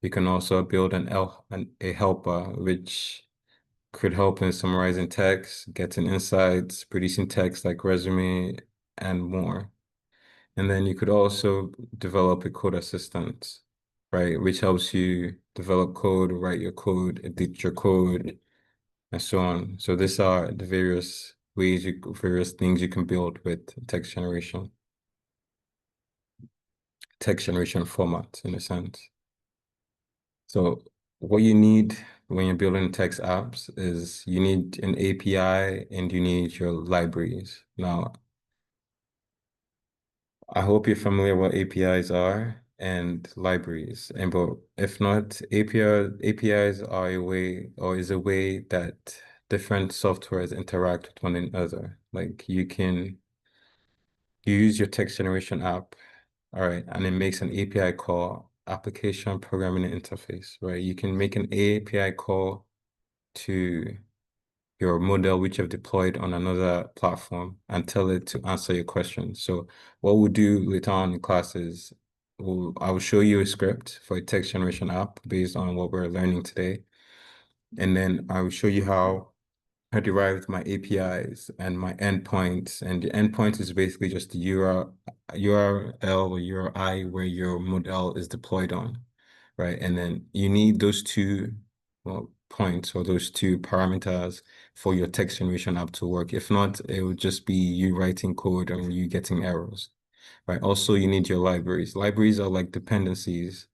You can also build a helper, which could help in summarizing text, getting insights, producing text like resume, and more. And then you could also develop a code assistant, right, which helps you develop code, write your code, edit your code, and so on. So these are the various things you can build with text generation format in a sense. So what you need when you're building text apps is you need an API and you need your libraries. Now, I hope you're familiar what APIs are and libraries. And but if not, APIs are a way or is a way that different softwares interact with one another. Like you use your text generation app, all right, and it makes an API call, application programming interface, right? You can make an API call to your model which you've deployed on another platform and tell it to answer your questions. So what we'll do later on in classes, I will show you a script for a text generation app based on what we're learning today. And then I will show you how I derived my APIs and my endpoints. And the endpoint is basically just the URL or URI where your model is deployed on, right? And then you need those two, well, points or those two parameters for your text generation app to work. If not, it would just be you writing code and you getting errors, right? Also, you need your libraries. Libraries are like dependencies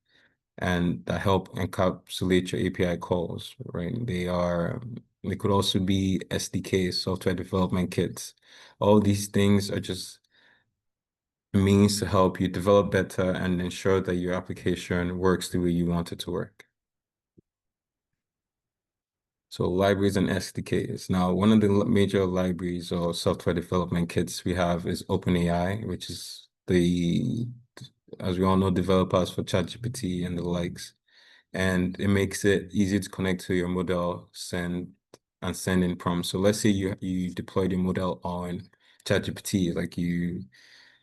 and that help encapsulate your API calls, right? They could also be SDKs, software development kits. All these things are just a means to help you develop better and ensure that your application works the way you want it to work. So libraries and SDKs. Now, one of the major libraries or software development kits we have is OpenAI, which is as we all know, developers for ChatGPT and the likes. And it makes it easy to connect to your model, send in prompts. So let's say you deployed your model on ChatGPT,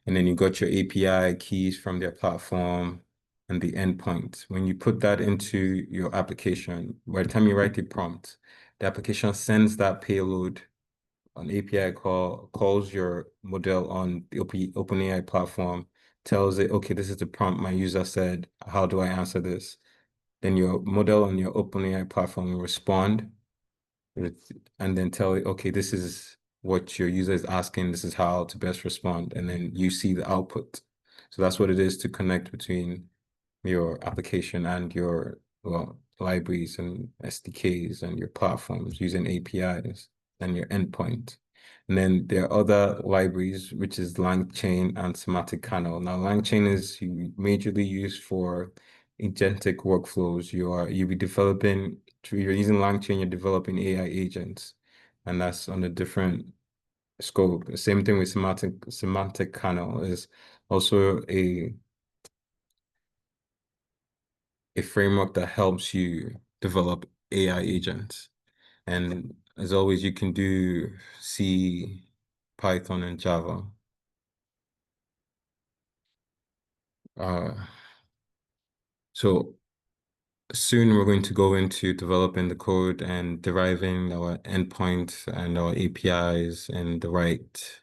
and then you got your API keys from their platform and the endpoint. When you put that into your application, by the time you write the prompt, the application sends that payload an API call, calls your model on the OpenAI platform, tells it, okay, this is the prompt my user said, how do I answer this? Then your model on your OpenAI platform will respond and then tell it, okay, this is what your user is asking, this is how to best respond. And then you see the output. So that's what it is to connect between your application and your, well, libraries and SDKs and your platforms using APIs and your endpoint. And then there are other libraries, which is LangChain and Semantic Kernel. Now, LangChain is majorly used for agentic workflows. You'll be developing, you're using LangChain, you're developing AI agents, and that's on a different scope. Same thing with semantic kernel is also a framework that helps you develop AI agents. And as always, you can do C, Python, and Java. Uh, so soon we're going to go into developing the code and deriving our endpoints and our APIs and the right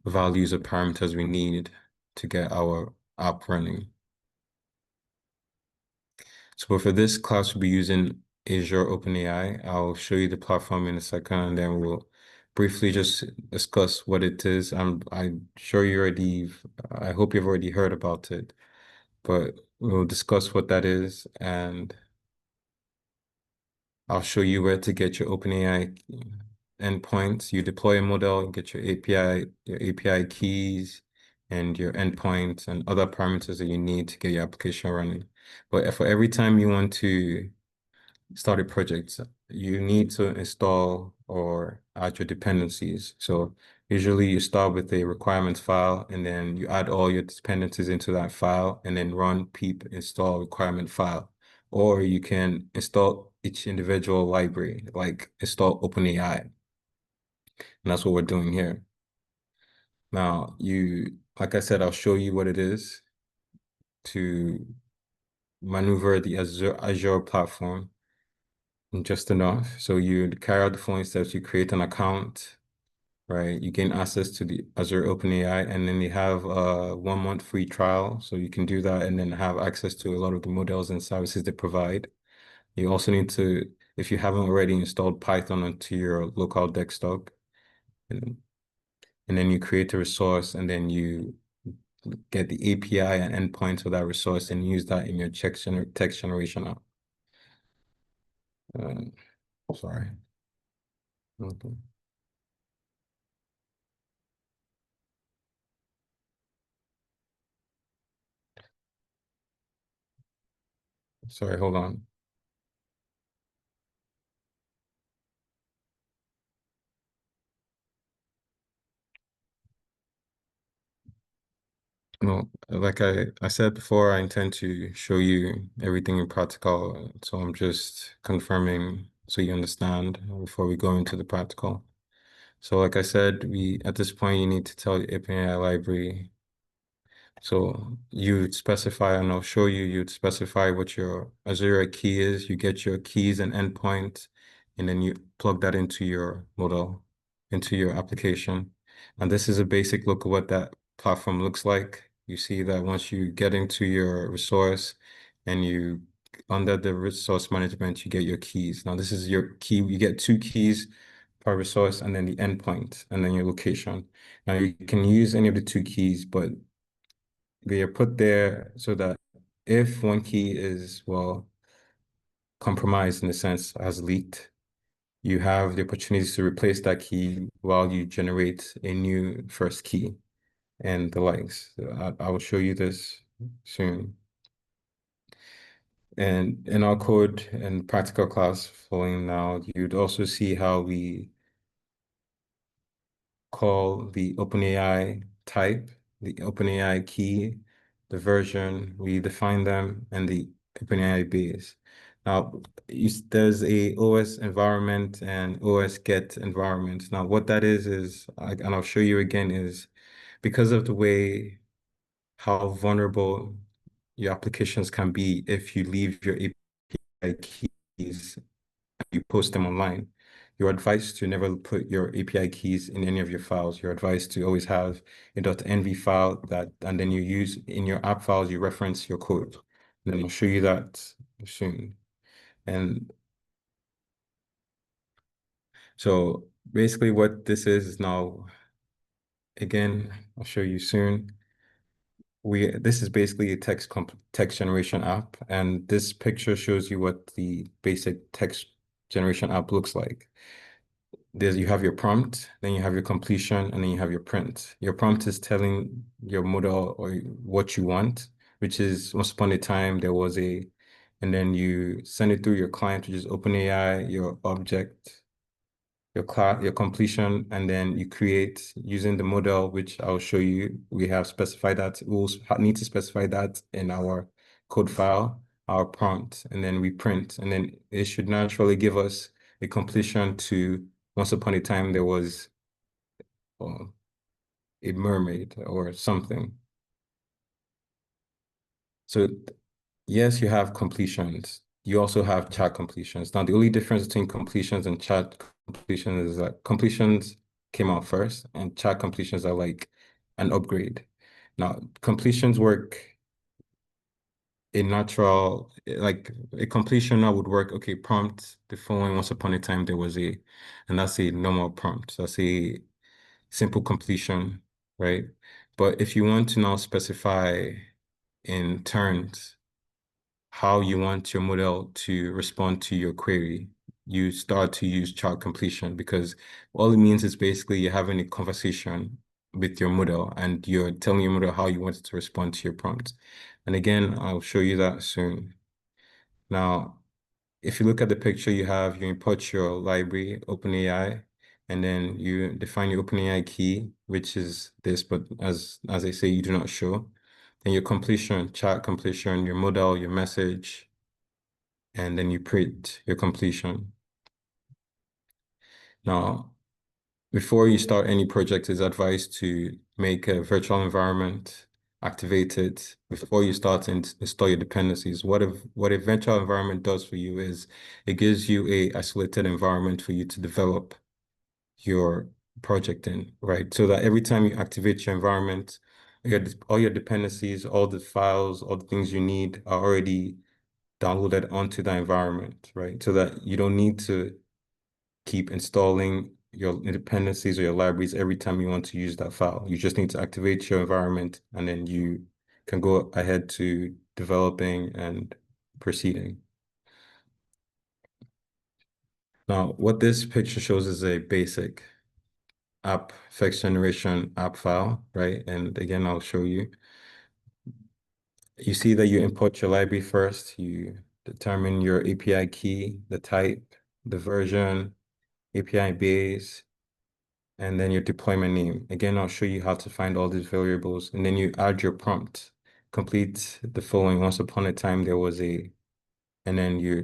values or parameters we need to get our app running. So for this class, we'll be using Azure OpenAI. I'll show you the platform in a second, and then we'll briefly just discuss what it is. I'm sure I hope you've already heard about it, but we'll discuss what that is, and I'll show you where to get your OpenAI endpoints. You deploy a model, you get your API keys, and your endpoints and other parameters that you need to get your application running. But for every time you want to start a project, you need to install or add your dependencies. So usually you start with a requirements file and then you add all your dependencies into that file and then run pip install requirement file. Or you can install each individual library, like install OpenAI. And that's what we're doing here. Now, like I said, I'll show you what it is to maneuver the Azure platform just enough. So you carry out the following steps. You create an account, right? You gain access to the Azure OpenAI, and then you have a 1 month free trial. So you can do that and then have access to a lot of the models and services they provide. You also need to, if you haven't already installed Python onto your local desktop, and, and then you create a resource and then you get the API and endpoints of that resource and use that in your text generation app. Um, sorry. Okay. Sorry, hold on. No, like I said before, I intend to show you everything in practical. So I'm just confirming so you understand before we go into the practical. So like I said, at this point you need to tell the OpenAI library. So you'd specify, and I'll show you, you'd specify what your Azure key is. You get your keys and endpoints, and then you plug that into your model, into your application. And this is a basic look of what that platform looks like. You see that once you get into your resource and under the resource management, you get your keys. Now, this is your key. You get 2 keys per resource and then the endpoint and then your location. Now, you can use any of the 2 keys, but they are put there so that if one key is, well, compromised in the sense has leaked, you have the opportunity to replace that key while you generate a new first key and the likes. So I will show you this soon. And in our code and practical class following now, you'd also see how we call the OpenAI type, the OpenAI key, the version, we define them, and the OpenAI base. Now, there's a OS environment and OS get environment. Now, what that is, and I'll show you again, is because of the way how vulnerable your applications can be if you leave your API keys you post them online. You're advised to never put your API keys in any of your files. You're advised to always have a .env file and then you use in your app files, you reference your code. And then I'll show you that soon. And so basically what this is now, again, I'll show you soon. We this is basically a text generation app, and this picture shows you what the basic text generation app looks like. You have your prompt, then you have your completion, and then you have your print. Your prompt is telling your model or what you want, which is once upon a time there was a, and then you send it through your client, which is OpenAI, your object, your class, your completion, and then you create using the model, which I'll show you. We have specified that. We'll need to specify that in our code file, our prompt, and then we print, and then it should naturally give us a completion to once upon a time there was uh, a mermaid or something. So yes, you have completions. You also have chat completions. Now, the only difference between completions and chat completions is that completions came out first and chat completions are like an upgrade. Now, completions work in natural, like a completion now would work, okay, prompt the following once upon a time there was a, and that's a normal prompt. That's a simple completion, right? But if you want to now specify in turns, how you want your model to respond to your query, you start to use child completion because all it means is basically you're having a conversation with your model and you're telling your model how you want it to respond to your prompt. And again, I'll show you that soon. Now, if you look at the picture, you import your library, OpenAI, and then you define your OpenAI key, which is this, but as I say, you do not show. Then your completion, chat completion, your model, your message, and then you print your completion. Now, before you start any project, it's advised to make a virtual environment, activate it before you start and install your dependencies. What a virtual environment does for you is it gives you a isolated environment for you to develop your project in, right? So that every time you activate your environment, all your dependencies, all the files, all the things you need are already downloaded onto the environment, right? So that you don't need to keep installing your dependencies or your libraries every time you want to use that file. You just need to activate your environment and then you can go ahead to developing and proceeding. Now, what this picture shows is a basic app text generation app file, right? And again, I'll show you. You see that you import your library first, you determine your API key, the type, the version, API base, and then your deployment name. Again, I'll show you how to find all these variables, and then you add your prompt. Complete the following. Once upon a time, there was a, and then you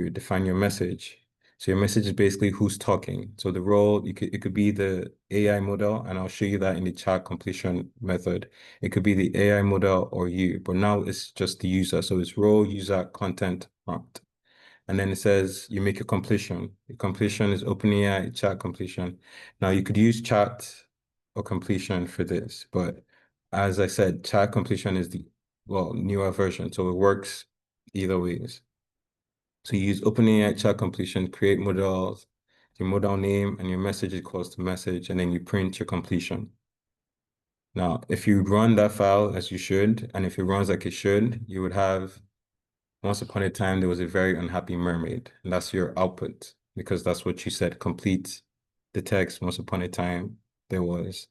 define your message. So your message is basically who's talking. So the role, it could be the AI model, and I'll show you that in the chat completion method. It could be the AI model or you, but now it's just the user. So it's role, user, content, prompt. And then it says you make a completion. The completion is OpenAI chat completion. Now you could use chat or completion for this, but as I said, chat completion is the newer version, so it works either ways. So you use OpenAI chat completion, create models, your model name and your message equals to message, and then you print your completion. Now, if you run that file as you should, and if it runs like it should, you would have once upon a time, there was a very unhappy mermaid, and that's your output because that's what you said. Complete the text. Once upon a time, there was.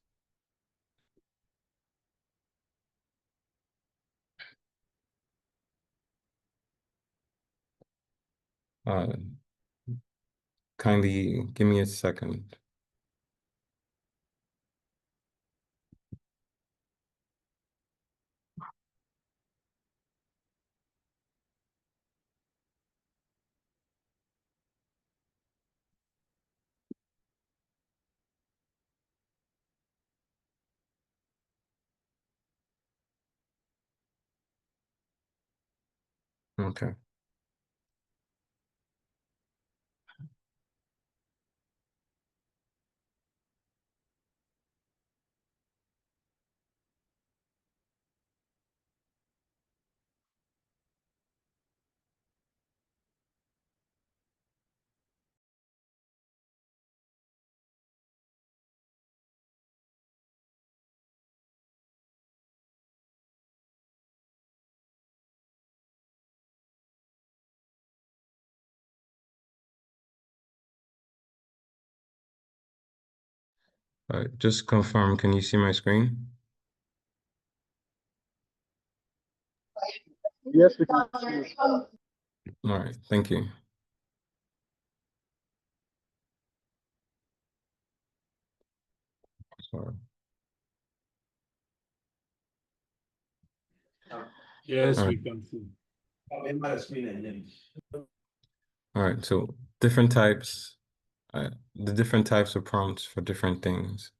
Uh, Kindly give me a second. Okay. Just confirm, can you see my screen? Yes, we can see you. All right, thank you. Sorry. Yes, All we right. can see. All right. So different types, the different types of prompts for different things.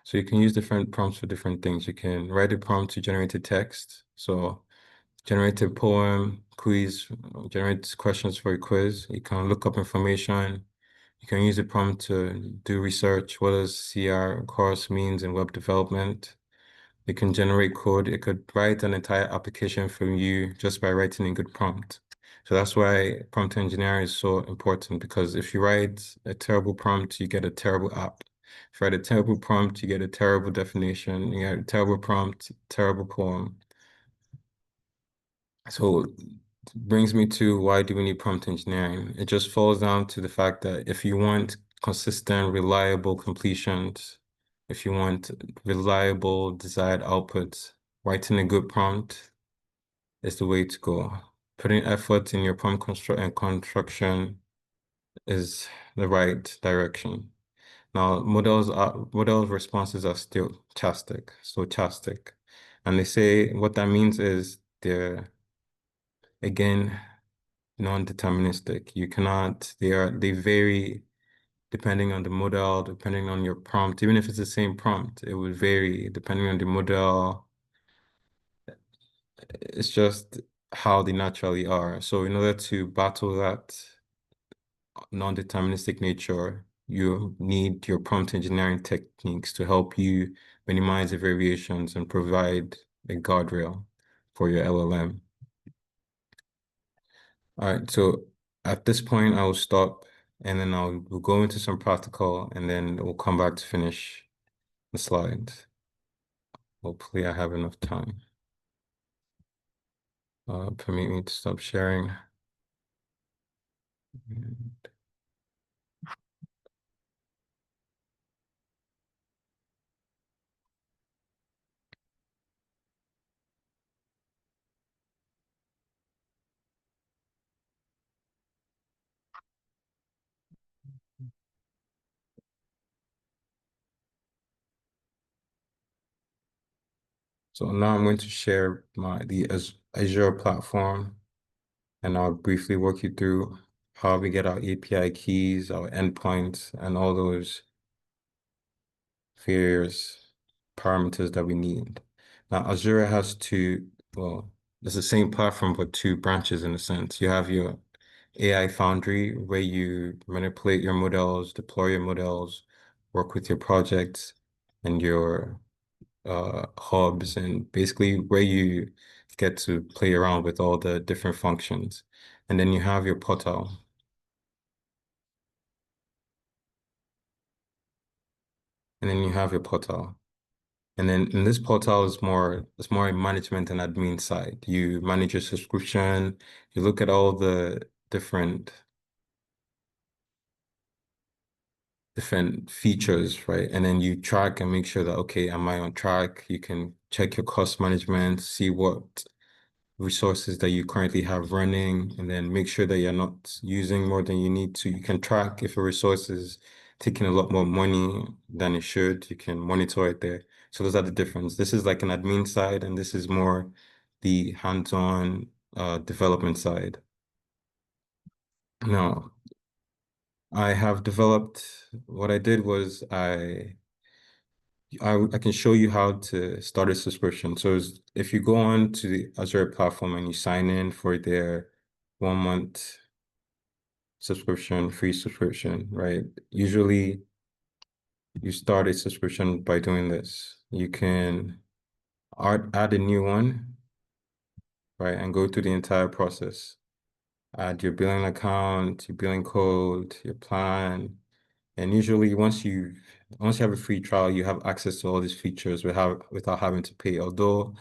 So you can use different prompts for different things. You can write a prompt to generate a text. So generate a poem, quiz, generate questions for a quiz. You can look up information. You can use a prompt to do research. What does CR course means in web development? It can generate code. It could write an entire application for you just by writing a good prompt. So that's why prompt engineering is so important, because if you write a terrible prompt, you get a terrible app. If you write a terrible prompt, you get a terrible definition. You get a terrible prompt, terrible poem. So it brings me to, why do we need prompt engineering? It just falls down to the fact that if you want consistent, reliable completions, if you want reliable desired outputs, writing a good prompt is the way to go. Putting effort in your prompt construction is the right direction. Now, models responses are still stochastic. And they say what that means is they're, again, non-deterministic. You cannot, they vary depending on the model, depending on your prompt. Even if it's the same prompt, it would vary depending on the model. It's just how they naturally are. So in order to battle that non-deterministic nature, you need your prompt engineering techniques to help you minimize the variations and provide a guardrail for your LLM. All right, so at this point, I will stop and then we'll go into some practical and then we'll come back to finish the slides. Hopefully, I have enough time. Permit me to stop sharing. So now I'm going to share the Azure platform, and I'll briefly walk you through how we get our API keys, our endpoints, and all those various parameters that we need. Now, Azure has well, it's the same platform, but two branches in a sense. You have your AI Foundry, where you manipulate your models, deploy your models, work with your projects and your hubs, and basically where you get to play around with all the different functions. And then you have your portal. And then you have your portal. And then in this portal is it's more a management and admin side. You manage your subscription, you look at all the different features, right? And then you track and make sure that, okay, am I on track? You can check your cost management, see what resources that you currently have running, and then make sure that you're not using more than you need to. You can track if a resource is taking a lot more money than it should. You can monitor it there. So those are the difference. This is like an admin side, and this is more the hands-on development side. Now, I have developed, what I did was I can show you how to start a subscription. So if you go on to the Azure platform and you sign in for their 1 month subscription, free subscription, right? Usually you start a subscription by doing this. You can add a new one, right? And go through the entire process. Add your billing account, your billing code, your plan. And usually once you have a free trial, you have access to all these features without having to pay. Although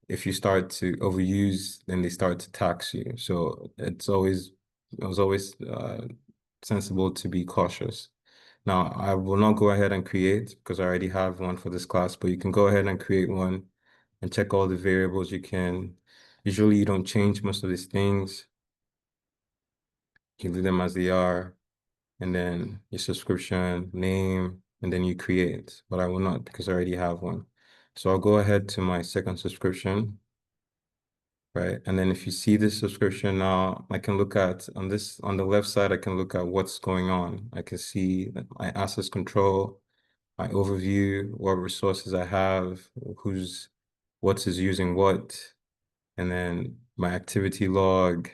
if you start to overuse, then they start to tax you. So it was always sensible to be cautious. Now, I will not go ahead and create because I already have one for this class, but you can go ahead and create one and check all the variables you can. Usually you don't change most of these things. You leave them as they are, and then your subscription name, and then you create. But I will not because I already have one. So I'll go ahead to my second subscription, right? And then if you see this subscription now, I can look at on the left side, I can look at what's going on. I can see my access control, my overview, what resources I have, what is using what, and then my activity log,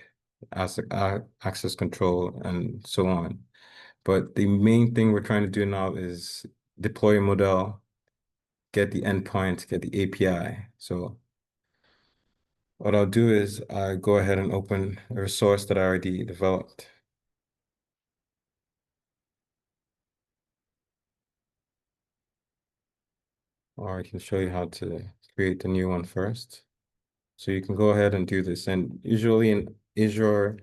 access control, and so on. But the main thing we're trying to do now is deploy a model, get the endpoint, get the API. So what I'll do is I go ahead and open a resource that I already developed. Or I can show you how to create the new one first. So you can go ahead and do this. And usually in Azure,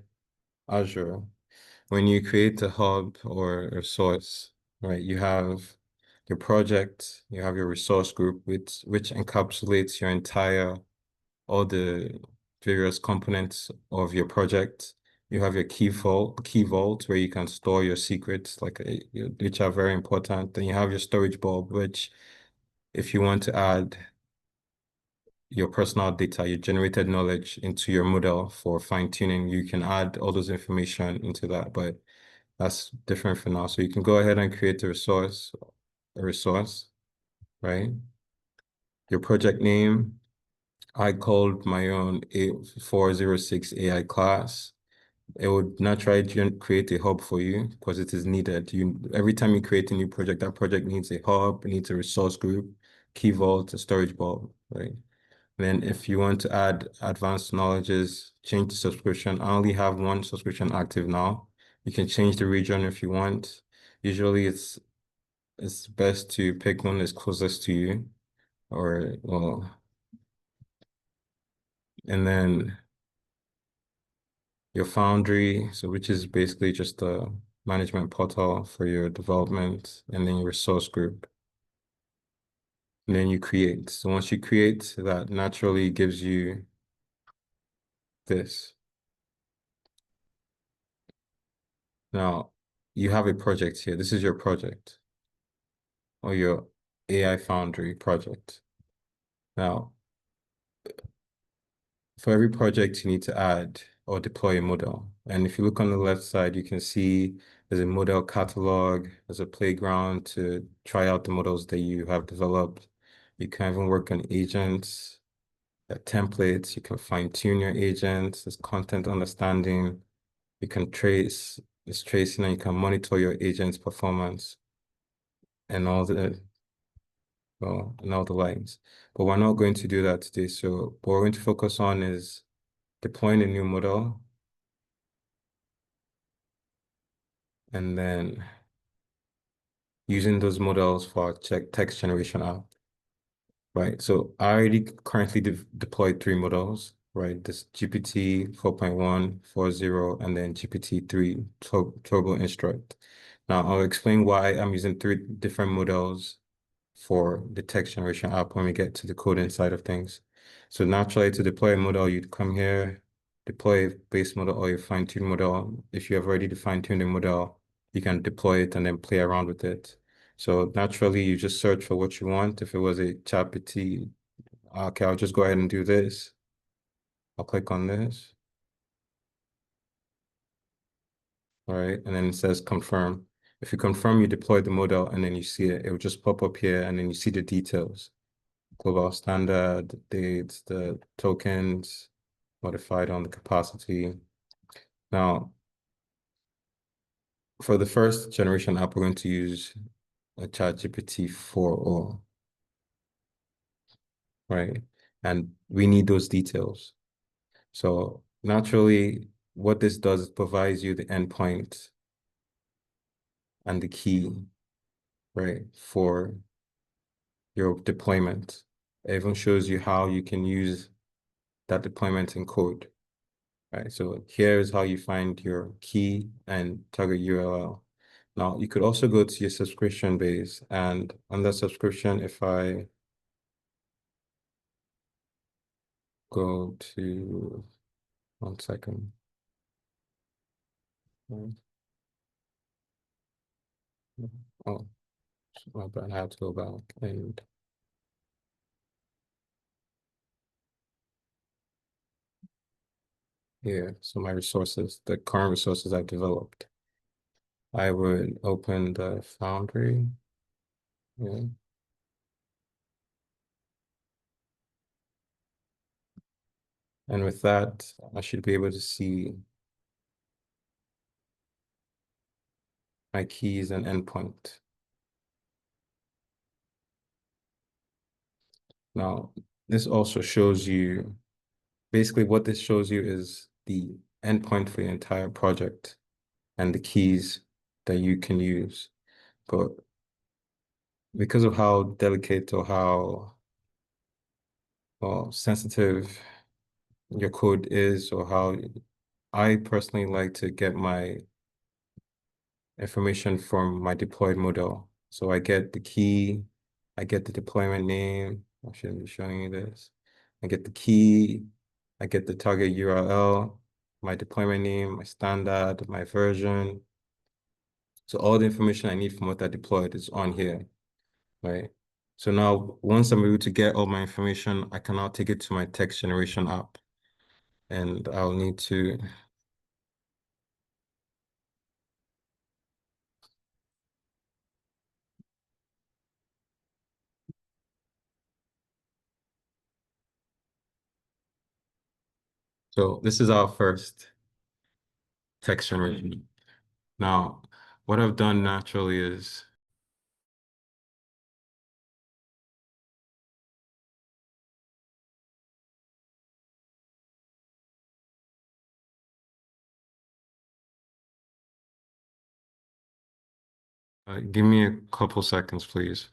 when you create a hub or a source, right, you have your project, you have your resource group, which encapsulates your entire all the various components of your project. You have your key vault where you can store your secrets, which are very important. Then you have your storage bulb, which if you want to add your personal data, your generated knowledge into your model for fine tuning, you can add all those information into that. But that's different for now. So you can go ahead and create a resource, right? Your project name. I called my own 406 AI class. It would naturally create a hub for you because it is needed. Every time you create a new project, that project needs a hub, it needs a resource group, key vault, a storage bulb, right? Then if you want to add advanced knowledges, change the subscription. I only have one subscription active now. You can change the region if you want. Usually it's best to pick one that's closest to you or well, and then your Foundry, so which is basically just a management portal for your development, and then your resource group. And then you create. So once you create, that naturally gives you this. Now, you have a project here. This is your project or your AI Foundry project. Now, for every project, you need to add or deploy a model. And if you look on the left side, you can see there's a model catalog, there's a playground to try out the models that you have developed. You can even work on agents, templates, you can fine tune your agents, there's content understanding, you can trace, it's tracing, and you can monitor your agent's performance and and all the lines. But we're not going to do that today. So what we're going to focus on is deploying a new model and then using those models for our text generation app, right? So I already currently deployed three models, right? This GPT 4.1, 4.0, and then GPT 3 Turbo Instruct. Now I'll explain why I'm using three different models for the text generation app when we get to the coding side of things. So naturally to deploy a model, you'd come here, deploy a base model or a fine-tuned model. If you have already fine-tuned a model, you can deploy it and then play around with it. So naturally you just search for what you want. If it was a ChatGPT, okay, I'll just go ahead and do this. I'll click on this. All right, and then it says confirm. If you confirm, you deploy the model and then you see it, it will just pop up here and then you see the details. Global standard, dates, the tokens, modified on the capacity. Now, for the first generation app, we're going to use a ChatGPT 4.0, right? And we need those details. So naturally, what this does is provides you the endpoint and the key, right, for your deployment. It even shows you how you can use that deployment in code, right? So here is how you find your key and target URL. Now, you could also go to your subscription base, and under subscription, if I go to, 1 second. Oh, my bad. I have to go back and yeah, so my resources, the current resources I've developed. I would open the Foundry. Yeah. And with that, I should be able to see my keys and endpoint. Now, this also shows you, basically what this shows you is the endpoint for your entire project and the keys that you can use. But because of how delicate or how, well, sensitive your code is, or how I personally like to get my information from my deployed model. So I get the key, I get the deployment name. I shouldn't be showing you this. I get the key, I get the target URL, my deployment name, my standard, my version. So all the information I need from what I deployed is on here, right? So now once I'm able to get all my information, I can now take it to my text generation app. And I'll need to, so this is our first text generation. Now, what I've done naturally is give me a couple seconds, please.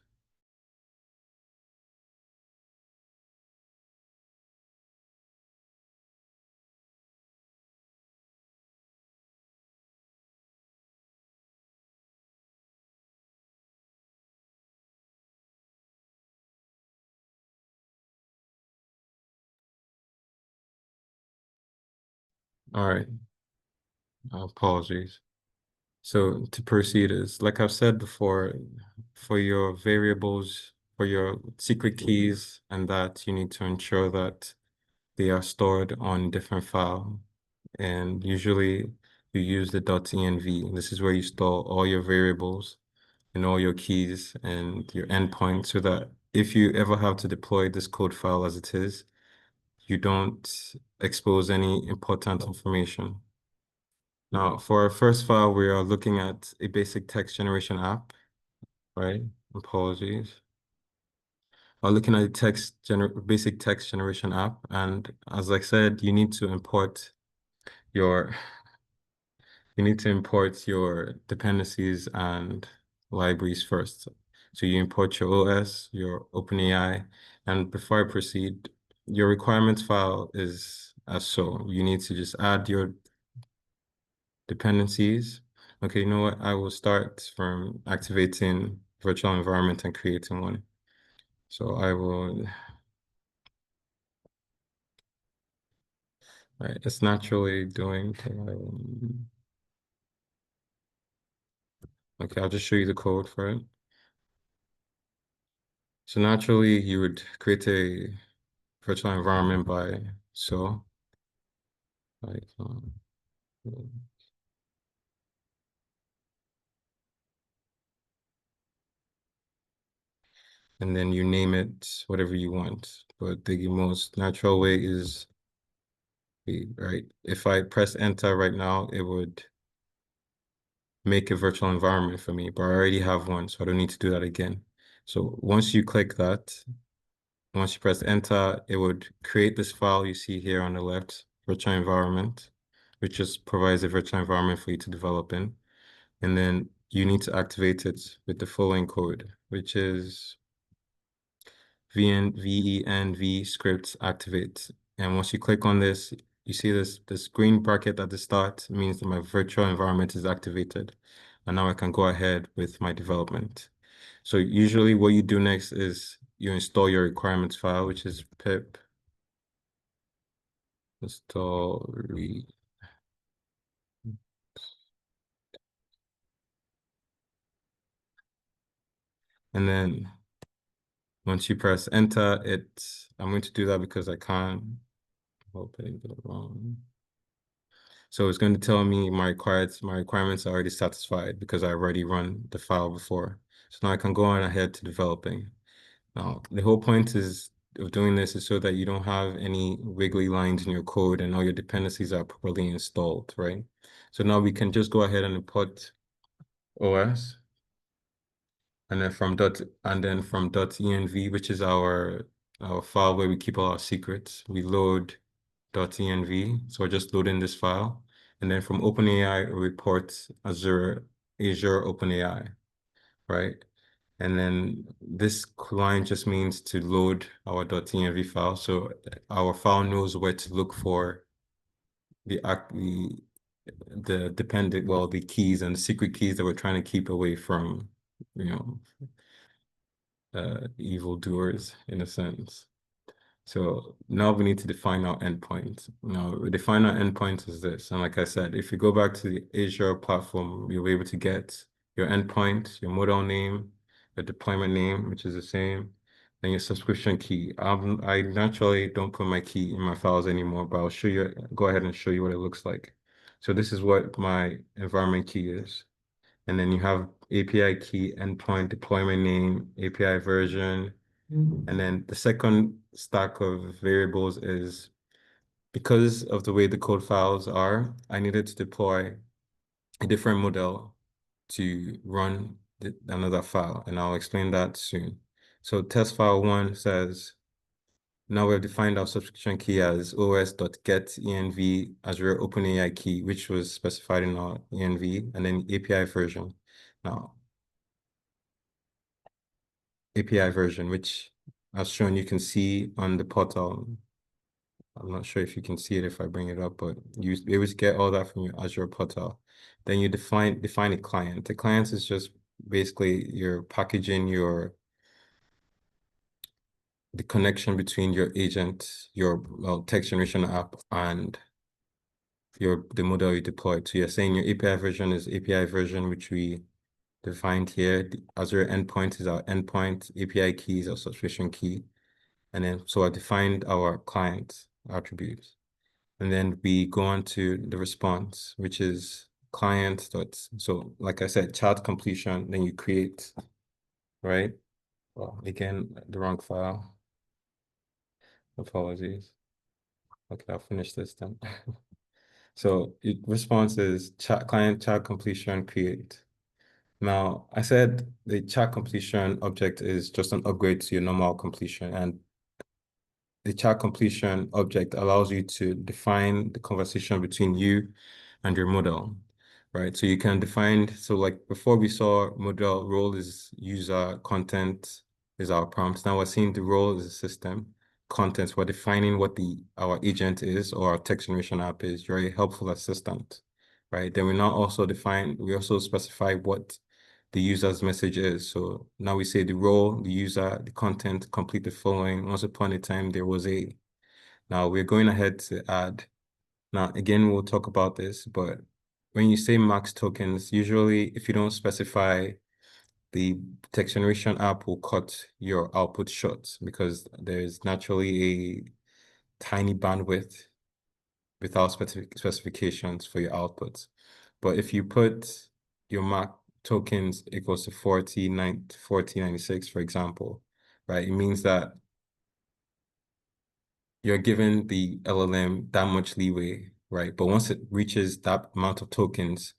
All right, apologies. So to proceed is, like I've said before, for your variables, for your secret keys, and that you need to ensure that they are stored on different file. And usually you use the .env. This is where you store all your variables and all your keys and your endpoint so that if you ever have to deploy this code file as it is, you don't expose any important information. Now, for our first file, we are looking at a basic text generation app, right? Apologies. We're looking at a basic text generation app, and as I said, your you need to import your dependencies and libraries first. So you import your OS, your OpenAI, and before I proceed, your requirements file is as so. You need to just add your dependencies. Okay, you know what? I will start from activating virtual environment and creating one. So I will, right, it's naturally doing, okay, I'll just show you the code for it. So naturally you would create a virtual environment by so like and then you name it whatever you want. But the most natural way is right. If I press enter right now, it would make a virtual environment for me, but I already have one, so I don't need to do that again. So once you click that, once you press enter, it would create this file you see here on the left, virtual environment, which just provides a virtual environment for you to develop in. And then you need to activate it with the following code, which is venv script activate. And once you click on this, you see this green bracket at the start means that my virtual environment is activated. And now I can go ahead with my development. So usually what you do next is you install your requirements file, which is pip install read. And then once you press enter, I'm going to do that because I can't. Hope I didn't get it wrong. So it's going to tell me my requirements are already satisfied because I already run the file before. So now I can go on ahead to developing. Now, the whole point of doing this is so that you don't have any wiggly lines in your code and all your dependencies are properly installed, right? So now we can just go ahead and import OS and then from .env, which is our file where we keep all our secrets, we load .env. So we're just loading this file. And then from OpenAI, we report Azure OpenAI, right? And then this line just means to load our .env file. So our file knows where to look for the keys and the secret keys that we're trying to keep away from, you know, evildoers in a sense. So now we need to define our endpoint. Now, we define our endpoint as this. And like I said, if you go back to the Azure platform, you'll be able to get your endpoint, your model name, your deployment name, which is the same, and your subscription key. I naturally don't put my key in my files anymore, but I'll go ahead and show you what it looks like. So this is what my environment key is. And then you have API key, endpoint, deployment name, API version. And then the second stack of variables is because of the way the code files are, I needed to deploy a different model to run another file, and I'll explain that soon. So test file one says, now we've defined our subscription key as os.getEnv Azure OpenAI key, which was specified in our env, and then API version. Now, API version, which as shown, you can see on the portal. I'm not sure if you can see it if I bring it up, but you be able to get all that from your Azure portal. Then you define a client. The client is just basically you're packaging the connection between your agent, your text generation app, and the model you deployed. So you're saying your API version is API version, which we defined here. The Azure endpoint is our endpoint, API key is our subscription key. And then so I defined our client attributes. And then we go on to the response, which is client dot. So like I said, chat completion, then you create, right? Well, again, the wrong file. Apologies. Okay, I'll finish this then. So response is chat completion create. Now, I said the chat completion object is just an upgrade to your normal completion, and the chat completion object allows you to define the conversation between you and your model, right? So you can define, so like before we saw model role is user, content is our prompts. Now we're seeing the role is a system, contents, we're defining what our agent is or our text generation app is, your helpful assistant, right? Then we also specify what the user's message is. So now we say the role, the user, the content, complete the following. Once upon a time, there was a. Now we're going ahead to add. Now, again, we'll talk about this, but when you say max tokens, usually if you don't specify, the text generation app will cut your output short because there's naturally a tiny bandwidth without specifications for your outputs. But if you put your max tokens equals to 4096, for example, right? It means that you're giving the LLM that much leeway, right? But once it reaches that amount of tokens,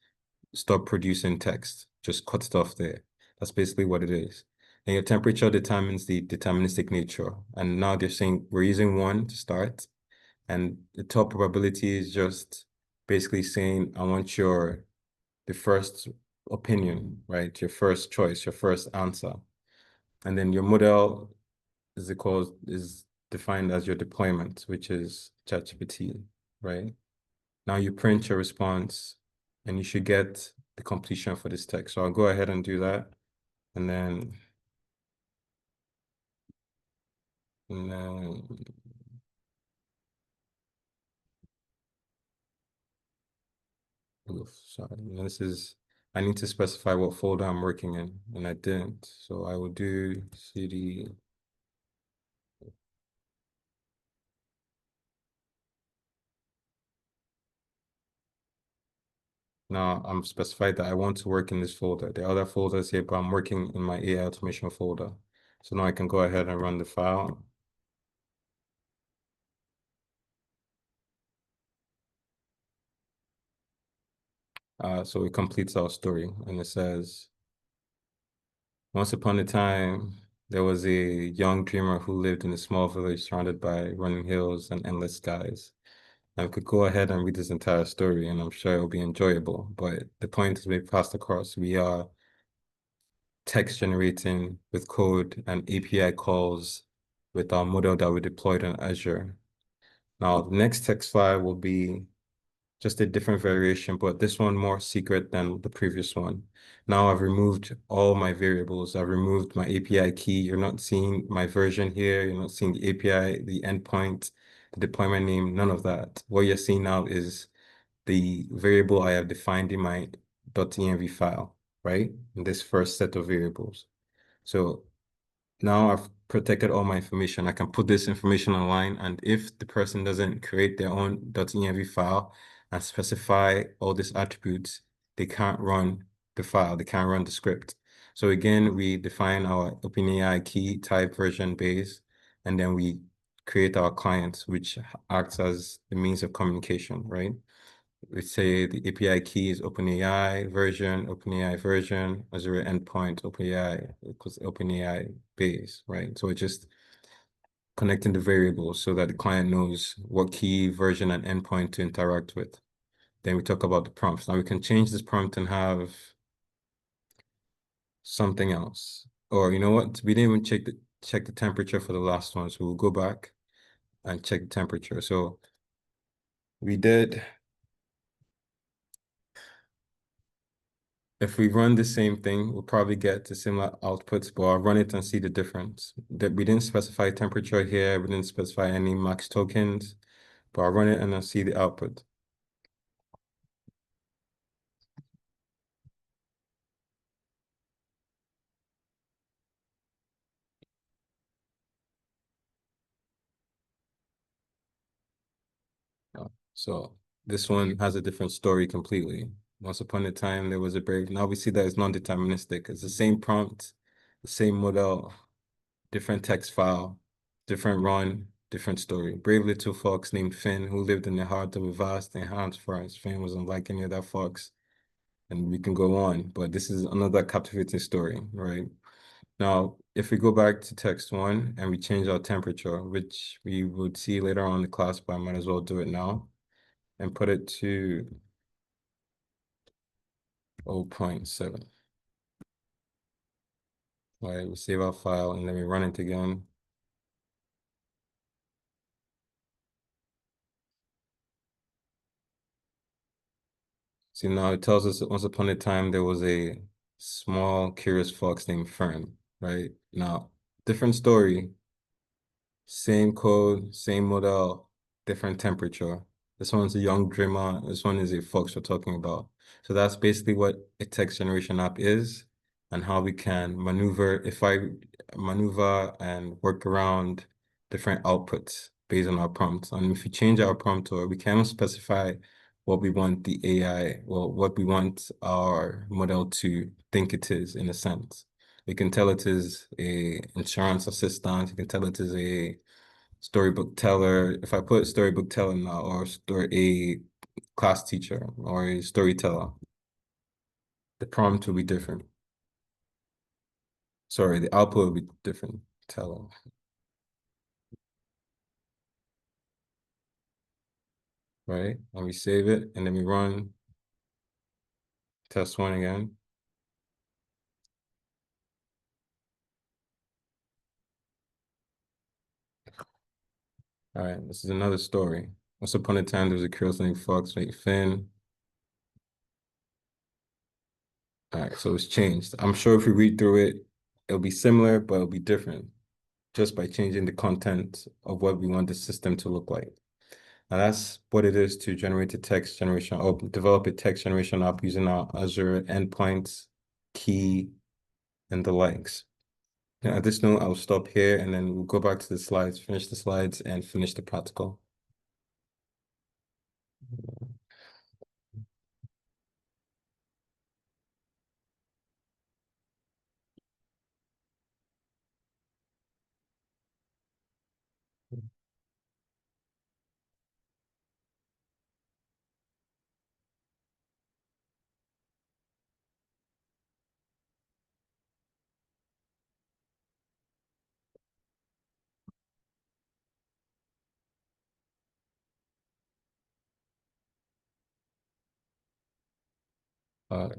stop producing text, just cut it off there. That's basically what it is. And your temperature determines the deterministic nature. And now they're saying we're using 1 to start. And the top probability is just basically saying, I want the first opinion, right? Your first choice, your first answer. And then your model is defined as your deployment, which is ChatGPT, right? Now you print your response and you should get the completion for this text. So I'll go ahead and do that. And then, and then, oof, sorry, this is, I need to specify what folder I'm working in, and I didn't. So I will do cd. Now I'm specified that I want to work in this folder. The other folders here, but I'm working in my AI automation folder. So now I can go ahead and run the file. So it completes our story, and it says, once upon a time, there was a young dreamer who lived in a small village surrounded by running hills and endless skies. I could go ahead and read this entire story, and I'm sure it'll be enjoyable. But the point is being passed across. We are text generating with code and API calls with our model that we deployed on Azure. Now, the next text file will be just a different variation, but this one more secret than the previous one. Now I've removed all my variables. I've removed my API key. You're not seeing my version here. You're not seeing the API, the endpoint, the deployment name, none of that. What you're seeing now is the variable I have defined in my .env file, right? In this first set of variables. So now I've protected all my information. I can put this information online, and if the person doesn't create their own .env file and specify all these attributes, they can't run the file, they can't run the script. So again, we define our OpenAI key type version base, and then we create our client, which acts as the means of communication, right? We say the API key is OpenAI version, Azure endpoint, OpenAI equals OpenAI base, right? So it's just connecting the variables so that the client knows what key, version, and endpoint to interact with. Then we talk about the prompts. Now we can change this prompt and have something else. Or you know what? We didn't even check the temperature for the last one. So we'll go back and check the temperature. So we did. If we run the same thing, we'll probably get to similar outputs, but I'll run it and see the difference. That we didn't specify temperature here, we didn't specify any max tokens, but I'll run it and I'll see the output. So this one has a different story completely. Once upon a time, there was a break. Now we see that it's non-deterministic. It's the same prompt, the same model, different text file, different run, different story. Brave little fox named Finn, who lived in the heart of a vast and enhanced forest. Finn was unlike any other fox, and we can go on, but this is another captivating story, right? Now, if we go back to text one and we change our temperature, which we would see later on in the class, but I might as well do it now, and put it to 0.7. Right, we save our file and then we run it again. See, now it tells us that once upon a time there was a small, curious fox named Fern, right? Now, different story, same code, same model, different temperature. This one's a young dreamer. This one is a fox we're talking about. So that's basically what a text generation app is and how we can maneuver, if I maneuver and work around different outputs based on our prompts. And if we change our prompt, or we can specify what we want the AI, well, what we want our model to think it is in a sense. You can tell it is a insurance assistant. You can tell it is a storybook teller. If I put storybook teller now, or a class teacher or a storyteller, the prompt will be different. Sorry, the output will be different. Teller, right? And we save it, and then we run test one again. All right, this is another story. Once upon a time, there was a curious named Fox named Finn. All right, so it's changed. I'm sure if you read through it, it'll be similar, but it'll be different just by changing the content of what we want the system to look like. And that's what it is to generate a text generation or develop a text generation app using our Azure endpoints, key, and the likes. Now, at this note, I'll stop here and then we'll go back to the slides, finish the slides, and finish the practical.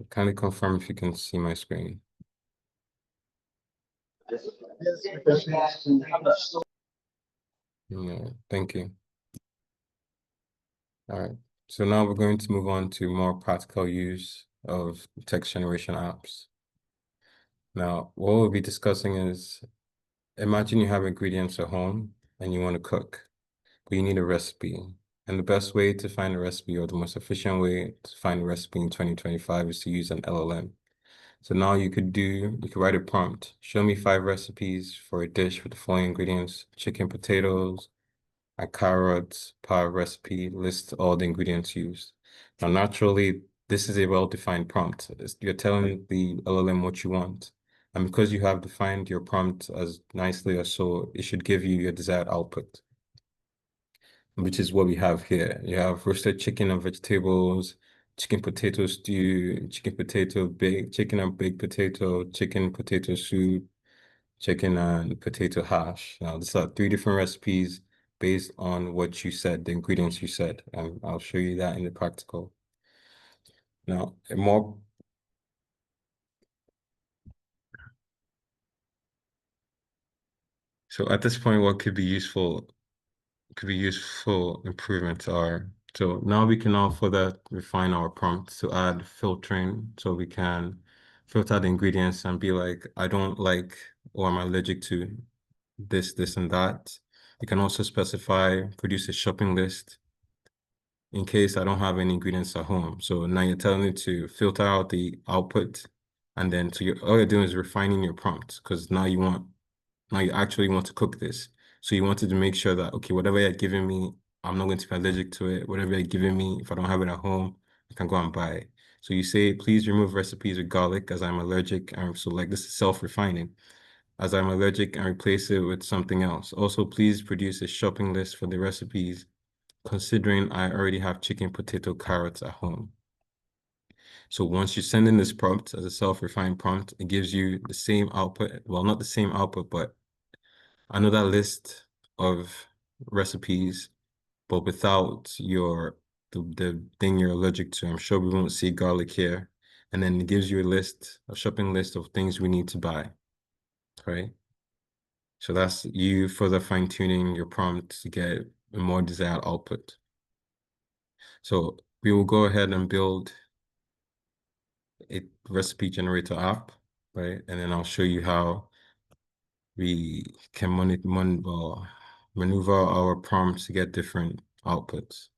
Kindly confirm if you can see my screen. Yes, because Yeah, thank you. All right. So now we're going to move on to more practical use of text generation apps. Now, what we'll be discussing is imagine you have ingredients at home and you want to cook, but you need a recipe. And the best way to find a recipe or the most efficient way to find a recipe in 2025 is to use an LLM. So now you could write a prompt. Show me 5 recipes for a dish with the following ingredients: chicken, potatoes, and carrots per recipe, list all the ingredients used. Now, naturally, this is a well-defined prompt. You're telling the LLM what you want. And because you have defined your prompt as nicely as so, it should give you your desired output, which is what we have here. You have roasted chicken and vegetables, chicken potato stew, chicken and baked potato, chicken potato soup, chicken and potato hash. Now, these are 3 different recipes based on what you said, the ingredients you said. And I'll show you that in the practical. Now, a more so at this point, what could be useful improvements are so now we can now further refine our prompt to add filtering so we can filter the ingredients and be like, I don't like or I'm allergic to this, and that. You can also specify, produce a shopping list in case I don't have any ingredients at home. So now you're telling it to filter out the output, and then all you're doing is refining your prompt because now you actually want to cook this. So you wanted to make sure that okay, whatever you're giving me, I'm not going to be allergic to it. Whatever you're giving me, if I don't have it at home, I can go and buy it. So you say, please remove recipes with garlic as I'm allergic. And so like this is self-refining as I'm allergic and replace it with something else. Also, please produce a shopping list for the recipes considering I already have chicken, potato, carrots at home. So once you send in this prompt as a self-refined prompt, it gives you the same output. Well, not the same output, but another list of recipes, but without the thing you're allergic to. I'm sure we won't see garlic here. And then it gives you a shopping list of things we need to buy, right? So that's you further fine-tuning your prompt to get a more desired output. So we will go ahead and build a recipe generator app, right? And then I'll show you how we can maneuver our prompts to get different outputs.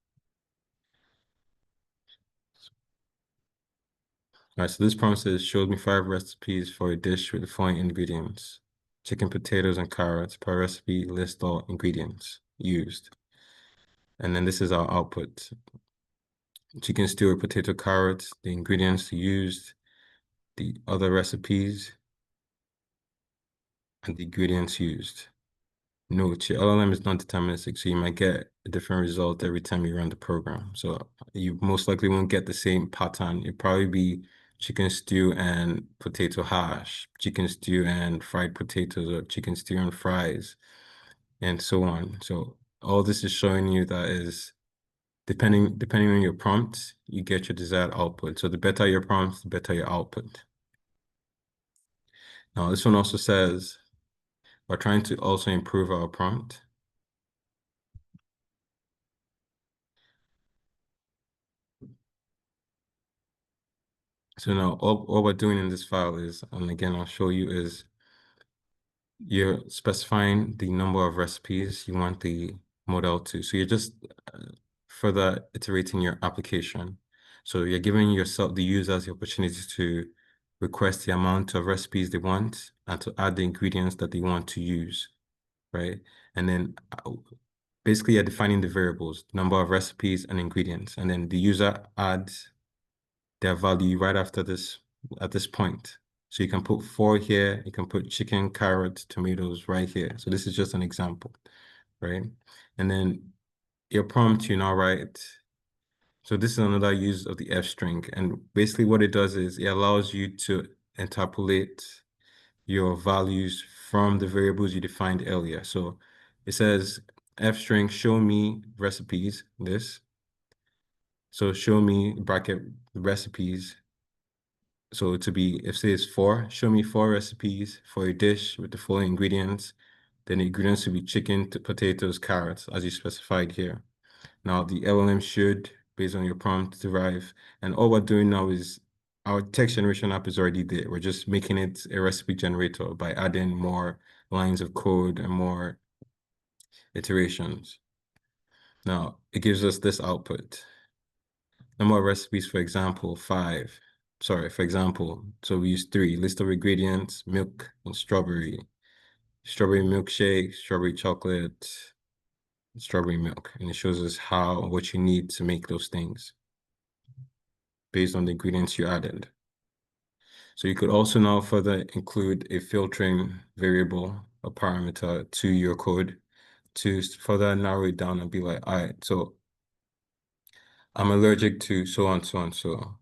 All right, so this prompt says, show me 5 recipes for a dish with the following ingredients: chicken, potatoes, and carrots. Per recipe, list all ingredients used. And then this is our output: chicken stew or potato carrots, the ingredients used, the other recipes, and the ingredients used. Note, your LLM is non-deterministic, so you might get a different result every time you run the program. So you most likely won't get the same pattern. It'll probably be chicken stew and potato hash, chicken stew and fried potatoes, or chicken stew and fries, and so on. So all this is showing you that is depending on your prompt, you get your desired output. So the better your prompt, the better your output. Now this one also says we're trying to also improve our prompt. So now all we're doing in this file is, and again, I'll show you, is you're specifying the number of recipes you want the model to. So you're just further iterating your application. So you're giving yourself, the users, the opportunity to request the amount of recipes they want and to add the ingredients that they want to use, right? And then basically you're defining the variables, number of recipes and ingredients. And then the user adds their value right after this, at this point. So you can put 4 here, you can put chicken, carrots, tomatoes right here. So this is just an example, right? And then your prompt, you now write. So this is another use of the F string. And basically what it does is it allows you to interpolate your values from the variables you defined earlier. So it says F string, show me recipes, this. So show me bracket recipes. So to be, if say it's 4, show me 4 recipes for a dish with the following ingredients. Then the ingredients should be chicken, potatoes, carrots, as you specified here. Now the LLM should, based on your prompt, derive. And all we're doing now is our text generation app is already there. We're just making it a recipe generator by adding more lines of code and more iterations. Now it gives us this output. Number of recipes, for example, 5. Sorry, for example, so we use 3. List of ingredients, milk and strawberry. Strawberry milkshake, strawberry chocolate, strawberry milk. And it shows us what you need to make those things based on the ingredients you added. So you could also now further include a filtering variable, a parameter to your code to further narrow it down and be like, all right, so I'm allergic to so on, so on, so.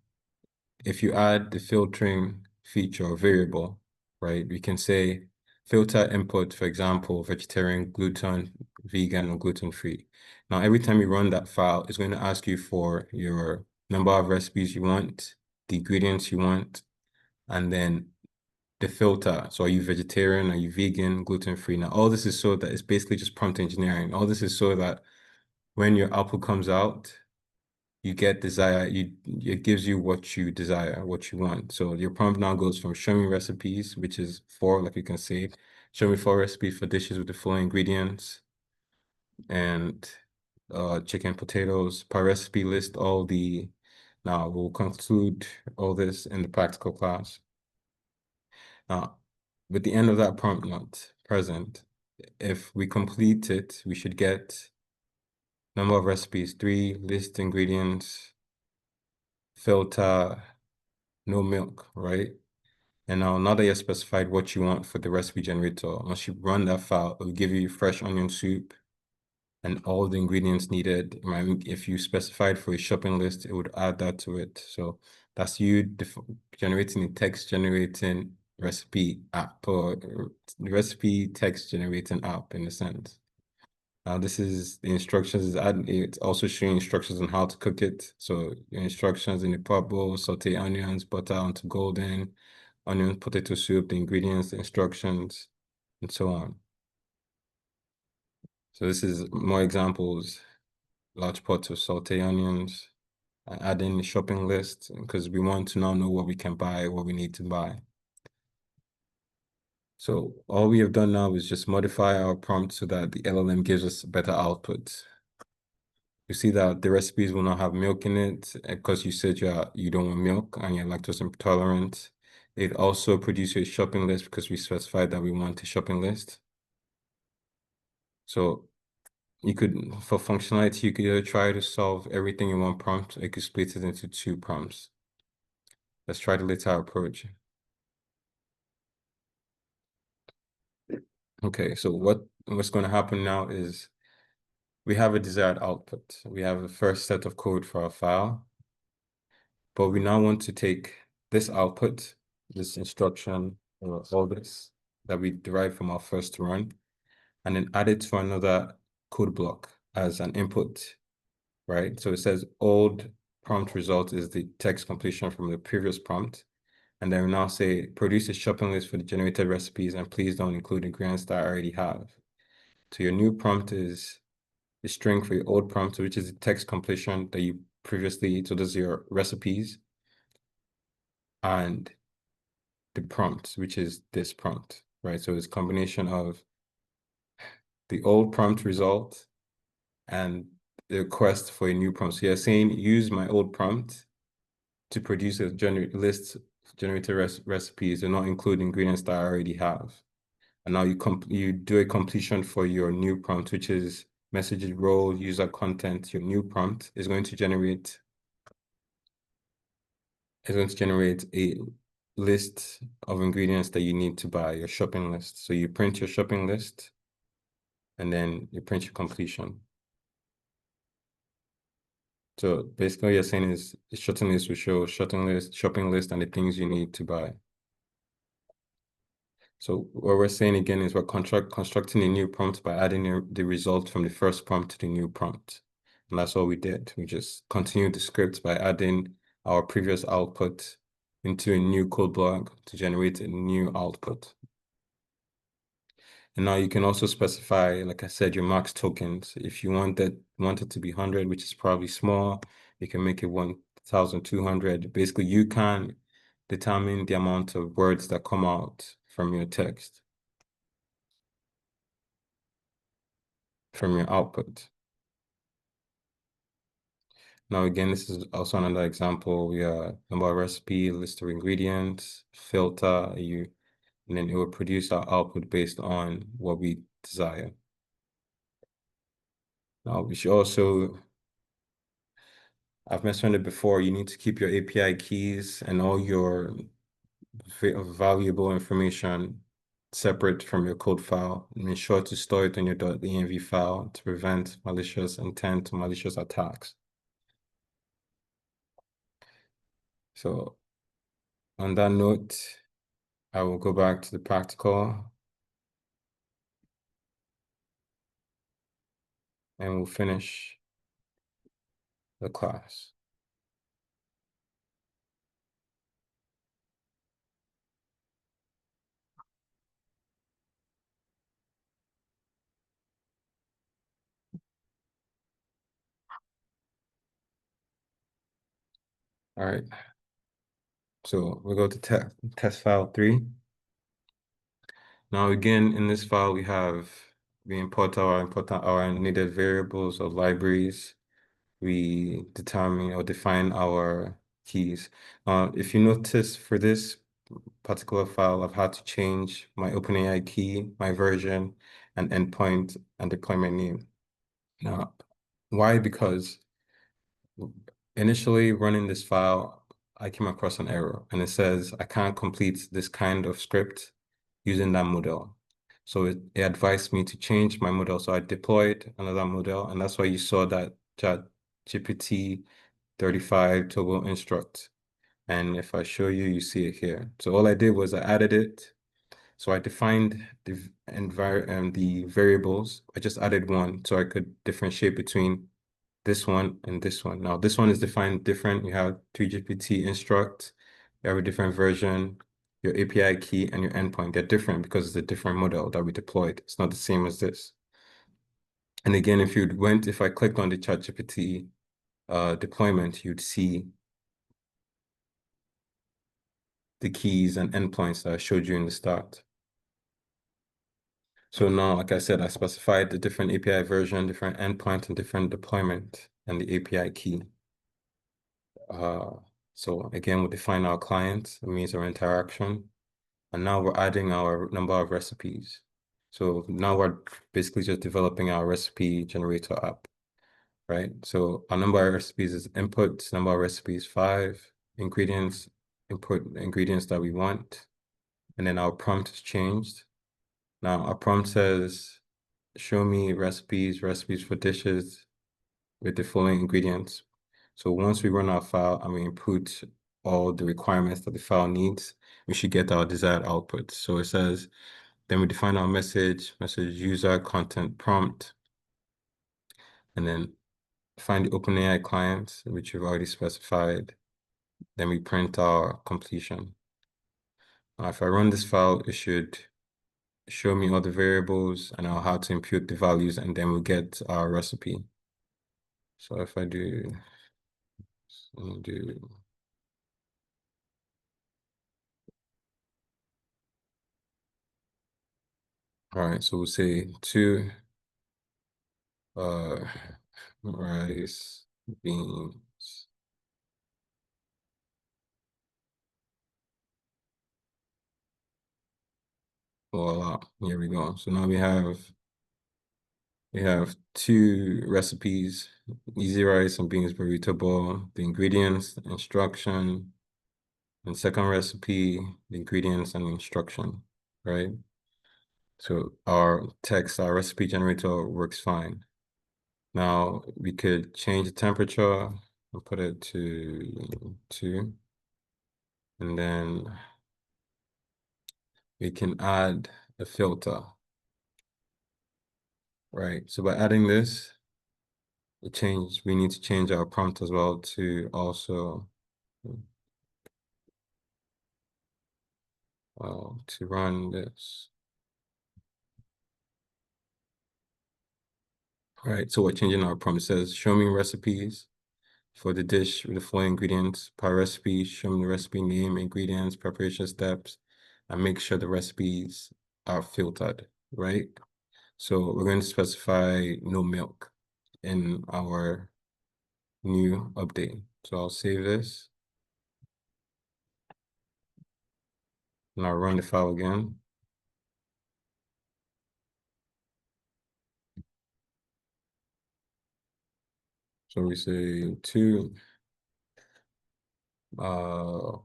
If you add the filtering feature or variable, right, we can say filter input, for example, vegetarian, gluten, vegan, or gluten-free. Now, every time you run that file, it's going to ask you for your number of recipes you want, the ingredients you want, and then the filter. So are you vegetarian? Are you vegan, gluten-free? Now, all this is so that it's basically just prompt engineering. All this is so that when your output comes out, you get desire, it gives you what you desire, what you want. So your prompt now goes from show me recipes, which is 4, like you can see, show me 4 recipes for dishes with the following ingredients, and chicken, potatoes, per recipe list all the. Now we'll conclude all this in the practical class. Now, with the end of that prompt not present, if we complete it, we should get number of recipes, 3, list ingredients, filter, no milk, right? And now that you've specified what you want for the recipe generator, once you run that file, it will give you fresh onion soup and all the ingredients needed. Right? If you specified for a shopping list, it would add that to it. So that's you generating a text generating recipe app, or recipe text generating app in a sense. Now this is the instructions. It's also showing instructions on how to cook it. So your instructions in the pot bowl: saute onions, butter onto golden, onion, potato soup, the ingredients, the instructions, and so on. So this is more examples: large pot of saute onions, add in the shopping list because we want to now know what we can buy, what we need to buy. So all we have done now is just modify our prompt so that the LLM gives us better output. You see that the recipes will not have milk in it because you said you don't want milk and you're lactose intolerant. It also produces a shopping list because we specified that we want a shopping list. So you could, for functionality, you could either try to solve everything in one prompt, or you could split it into 2 prompts. Let's try the later approach. Okay, so what's going to happen now is we have a desired output. We have a first set of code for our file, but we now want to take this output, this instruction, or all this that we derived from our first run, and then add it to another code block as an input, right? So it says old prompt result is the text completion from the previous prompt. And then we now say, produce a shopping list for the generated recipes and please don't include ingredients that I already have. So your new prompt is the string for your old prompt, which is the text completion that you previously, so those are your recipes. and the prompt, which is this prompt, right? So it's a combination of the old prompt result and the request for a new prompt. So you're saying use my old prompt to produce a list of generated recipes and not include ingredients that I already have. And now you do a completion for your new prompt, which is messages, role, user content. Your new prompt is going to generate a list of ingredients that you need to buy, your shopping list. So you print your shopping list and then you print your completion. So basically what you're saying is the shopping list will show shopping list, and the things you need to buy. So what we're saying again is we're constructing a new prompt by adding the result from the first prompt to the new prompt. And that's all we did. We just continued the script by adding our previous output into a new code block to generate a new output. And now you can also specify, like I said, your max tokens. If you want it to be 100, which is probably small, you can make it 1,200. Basically, you can determine the amount of words that come out from your text, from your output. Now, again, this is also another example. We are number of recipe, list of ingredients, filter, and then it will produce our output based on what we desire. Now, we should also, I've mentioned it before, you need to keep your API keys and all your valuable information separate from your code file, and ensure to store it in your .env file to prevent malicious intent or malicious attacks. So on that note, I will go back to the practical and we'll finish the class. All right. So we'll go to test file 3. Now again, in this file, we import our needed variables or libraries. We determine or define our keys. If you notice for this particular file, I've had to change my OpenAI key, my version, and endpoint and deployment name. Now, why? Because initially running this file, I came across an error and it says I can't complete this kind of script using that model. So it advised me to change my model. So I deployed another model, and that's why you saw that ChatGPT 35 Turbo Instruct. And if I show you, you see it here. So all I did was I added it. So I defined the variables. I just added one so I could differentiate between this one and this one. Now, this one is defined different. You have 3GPT instruct, you have a different version, your API key and your endpoint. They're different because it's a different model that we deployed. It's not the same as this. And again, if I clicked on the ChatGPT deployment, you'd see the keys and endpoints that I showed you in the start. So now, like I said, I specified the different API version, different endpoint, and different deployment, and the API key. So again, we define our client, it means our interaction, and now we're adding our number of recipes. So now we're basically just developing our recipe generator app, right? So our number of recipes is input, number of recipes 5, ingredients, input the ingredients that we want, and then our prompt is changed. Now our prompt says, show me recipes for dishes with the following ingredients. So once we run our file and we input all the requirements that the file needs, we should get our desired output. So it says, then we define our message user content prompt, and then find the OpenAI client, which we've already specified. Then we print our completion. Now, if I run this file, it should show me all the variables and I'll have to impute the values, and then we'll get our recipe. So if I do All right, so we'll say two uh rice, beans. Voila, here we go. So now we have two recipes, easy rice and beans burrito bowl, the ingredients, the instruction, and second recipe, the ingredients and the instruction, right? So our recipe generator works fine. Now we could change the temperature and put it to 2, and then we can add a filter, right? So by adding this, we need to change our prompt as well to also to run this. All right, so we're changing our prompt. It says, show me recipes for the dish with the following ingredients per recipe. Show me the recipe name, ingredients, preparation steps, and make sure the recipes are filtered, right? So we're going to specify no milk in our new update. So I'll save this and I'll run the file again. So we say two uh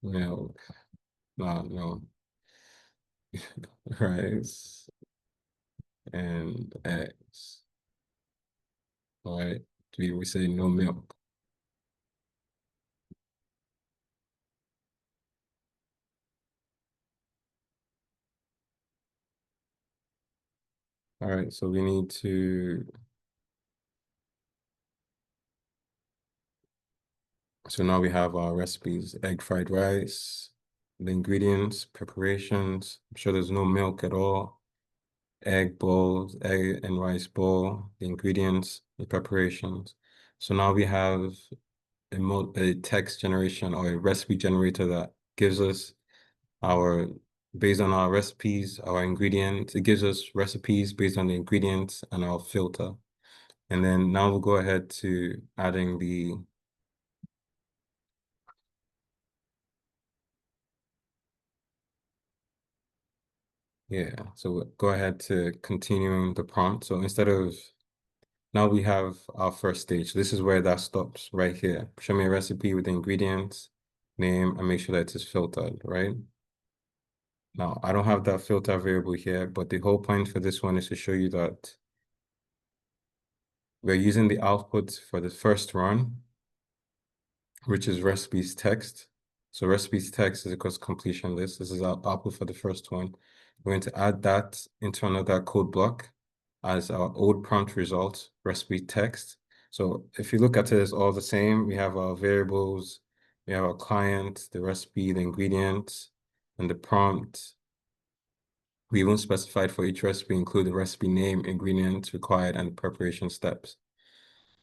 milk, no, rice and eggs. All right. We say no milk. All right, so we need to, so now we have our recipes, egg fried rice, the ingredients, preparations. I'm sure there's no milk at all. Egg bowls, egg and rice bowl, the ingredients, the preparations. So now we have a text generation or a recipe generator that gives us our, based on our recipes, our ingredients, it gives us recipes based on the ingredients and our filter. And then now we'll go ahead to adding the, yeah, so we'll go ahead to continuing the prompt. So instead of, now we have our first stage. This is where that stops right here. Show me a recipe with the ingredients, name, and make sure that it is filtered, right? Now, I don't have that filter variable here, but the whole point for this one is to show you that we're using the output for the first run, which is recipes text. So recipes text is equals completion list. This is our output for the first one. We're going to add that into another code block as our old prompt result, recipe text. So if you look at it, it's all the same. We have our variables, we have our client, the recipe, the ingredients, and the prompt. We even specified for each recipe, include the recipe name, ingredients required, and preparation steps.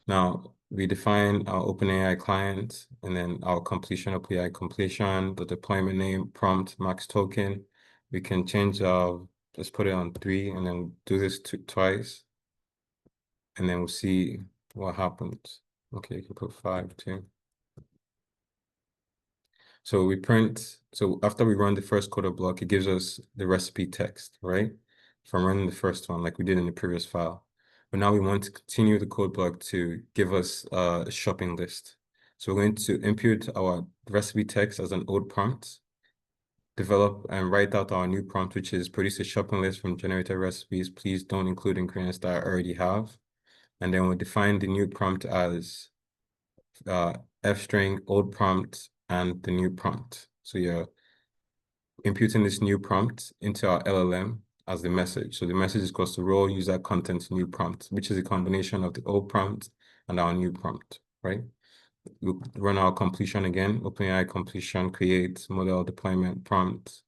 Now, we define our OpenAI client and then our completion OpenAI completion, the deployment name, prompt, max token. We can change let's put it on 3 and then do this twice. And then we'll see what happens. Okay, you can put 5 too. So so after we run the first coder block, it gives us the recipe text, right? From running the first one, like we did in the previous file. But now we want to continue the code block to give us a shopping list. So we're going to input our recipe text as an old prompt, develop and write out our new prompt, which is produce a shopping list from generated recipes. Please don't include ingredients that I already have. And then we'll define the new prompt as f string, old prompt, and the new prompt. So you're imputing this new prompt into our LLM as the message. So the message is equals to raw user content new prompt, which is a combination of the old prompt and our new prompt, right? We'll run our completion again, OpenAI completion, create model deployment prompt.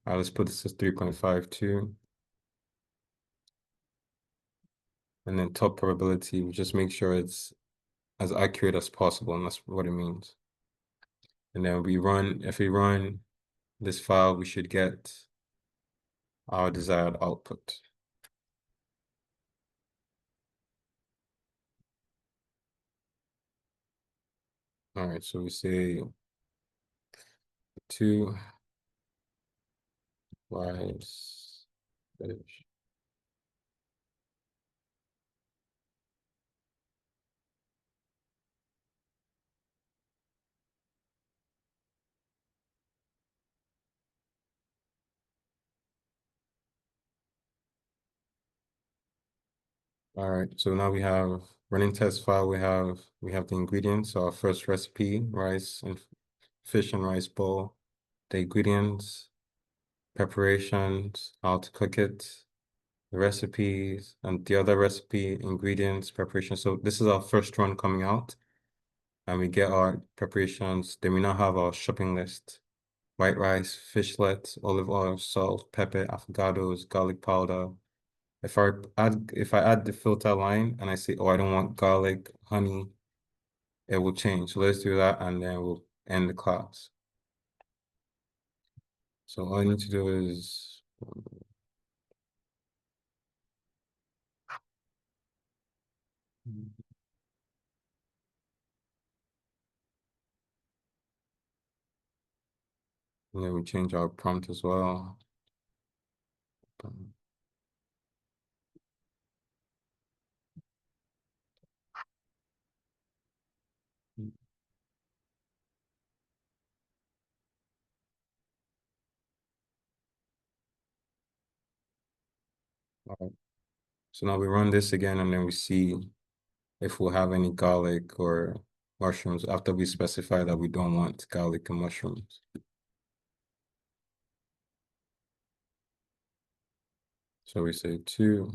Let's put this as 3.52. And then top probability, we just make sure it's as accurate as possible, and that's what it means. And then if we run this file, we should get our desired output. All right, so we say 2 rice fish. All right, so now we have running test file. We have the ingredients. So our first recipe, rice and fish and rice bowl. The ingredients, preparations, how to cook it, the recipes, and the other recipe, ingredients, preparation. So this is our first run coming out, and we get our preparations. Then we now have our shopping list: white rice, fishlet, olive oil, salt, pepper, avocados, garlic powder. If I add the filter line and I say, oh, I don't want garlic, honey, it will change. So let's do that, and then we'll end the class. So all I need to do is and then we change our prompt as well. All right. So now we run this again, and then we see if we'll have any garlic or mushrooms after we specify that we don't want garlic and mushrooms. So we say 2,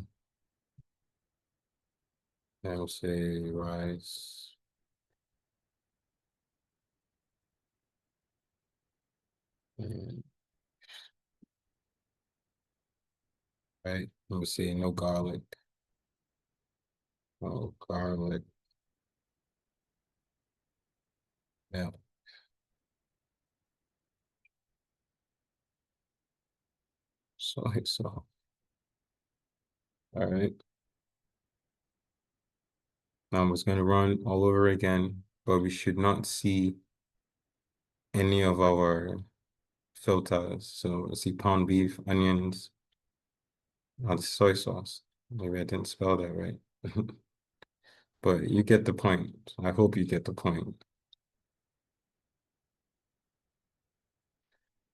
then we'll say rice. And, right, and we'll say no garlic. No garlic. Yeah. So, all right. Now it's going to run all over again, but we should not see any of our filters. So let's see pound beef, onions, not soy sauce. Maybe I didn't spell that right. But you get the point. I hope you get the point.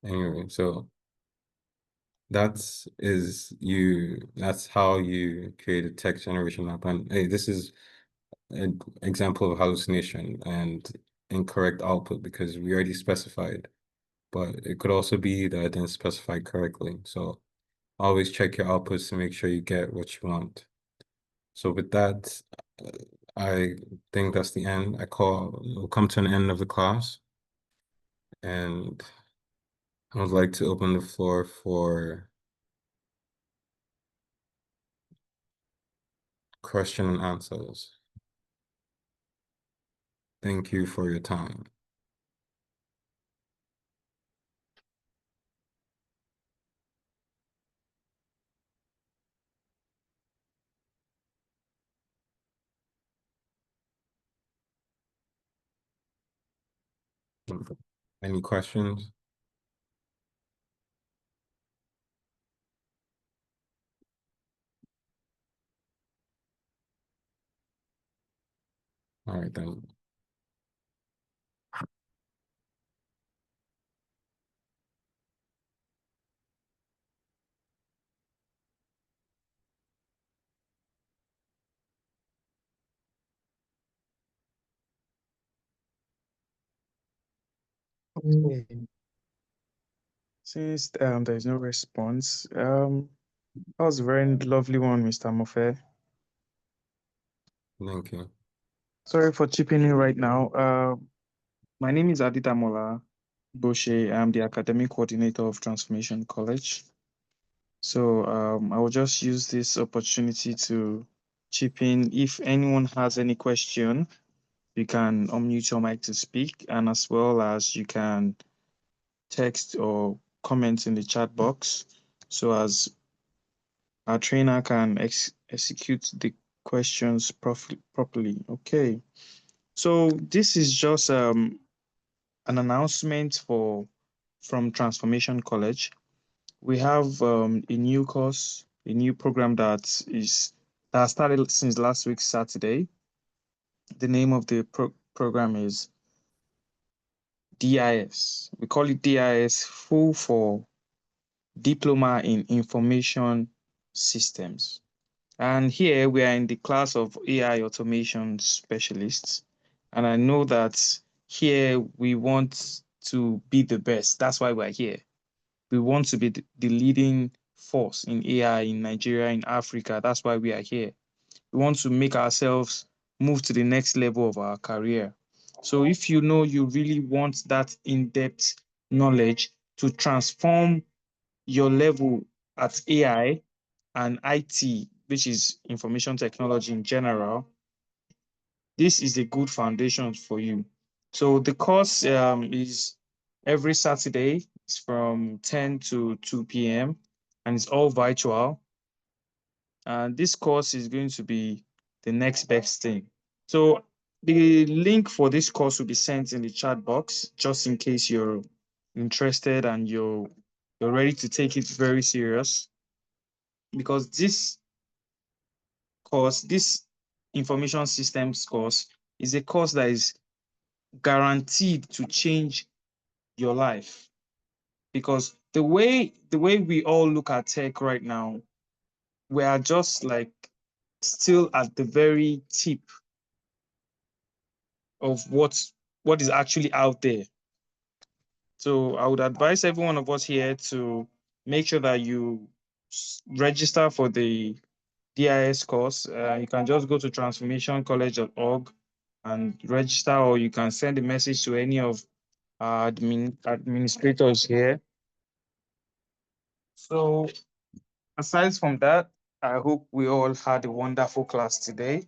Anyway, so that's how you create a text generation app. And hey, this is an example of hallucination and incorrect output because we already specified. But it could also be that I didn't specify correctly. So always check your outputs to make sure you get what you want. So with that, uh, I think that's the end. We'll come to an end of the class, and I would like to open the floor for question and answers. Thank you for your time. Any questions? All right, then. Okay. Since there is no response, that was a very lovely one, Mr. Mofe. Thank you. Sorry for chipping in right now. My name is Aditamola Boshe. I'm the academic coordinator of Transformation College. So I will just use this opportunity to chip in. If anyone has any question, you can unmute your mic to speak, and as well as you can text or comment in the chat box. so as our trainer can execute the questions properly. Okay. So this is just an announcement from Transformation College. We have a new course, a new program that started since last week Saturday. The name of the program is DIS. We call it DIS, full for Diploma in Information Systems. And here we are in the class of AI automation specialists. And I know that here we want to be the best. That's why we're here. We want to be the leading force in AI in Nigeria, in Africa. That's why we are here. We want to make ourselves move to the next level of our career. So if you know you really want that in-depth knowledge to transform your level at AI and IT, which is information technology in general, this is a good foundation for you. So the course is every Saturday. It's from 10 to 2 p.m. and it's all virtual. And this course is going to be the next best thing. So the link for this course will be sent in the chat box, just in case you're interested and you're ready to take it very serious. Because this course, this information systems course, is a course that is guaranteed to change your life. Because the way we all look at tech right now, we are just like still at the very tip of what is actually out there. So I would advise every one of us here to make sure that you register for the DIS course. You can just go to transformationcollege.org and register, or you can send a message to any of our administrators here. So aside from that, I hope we all had a wonderful class today.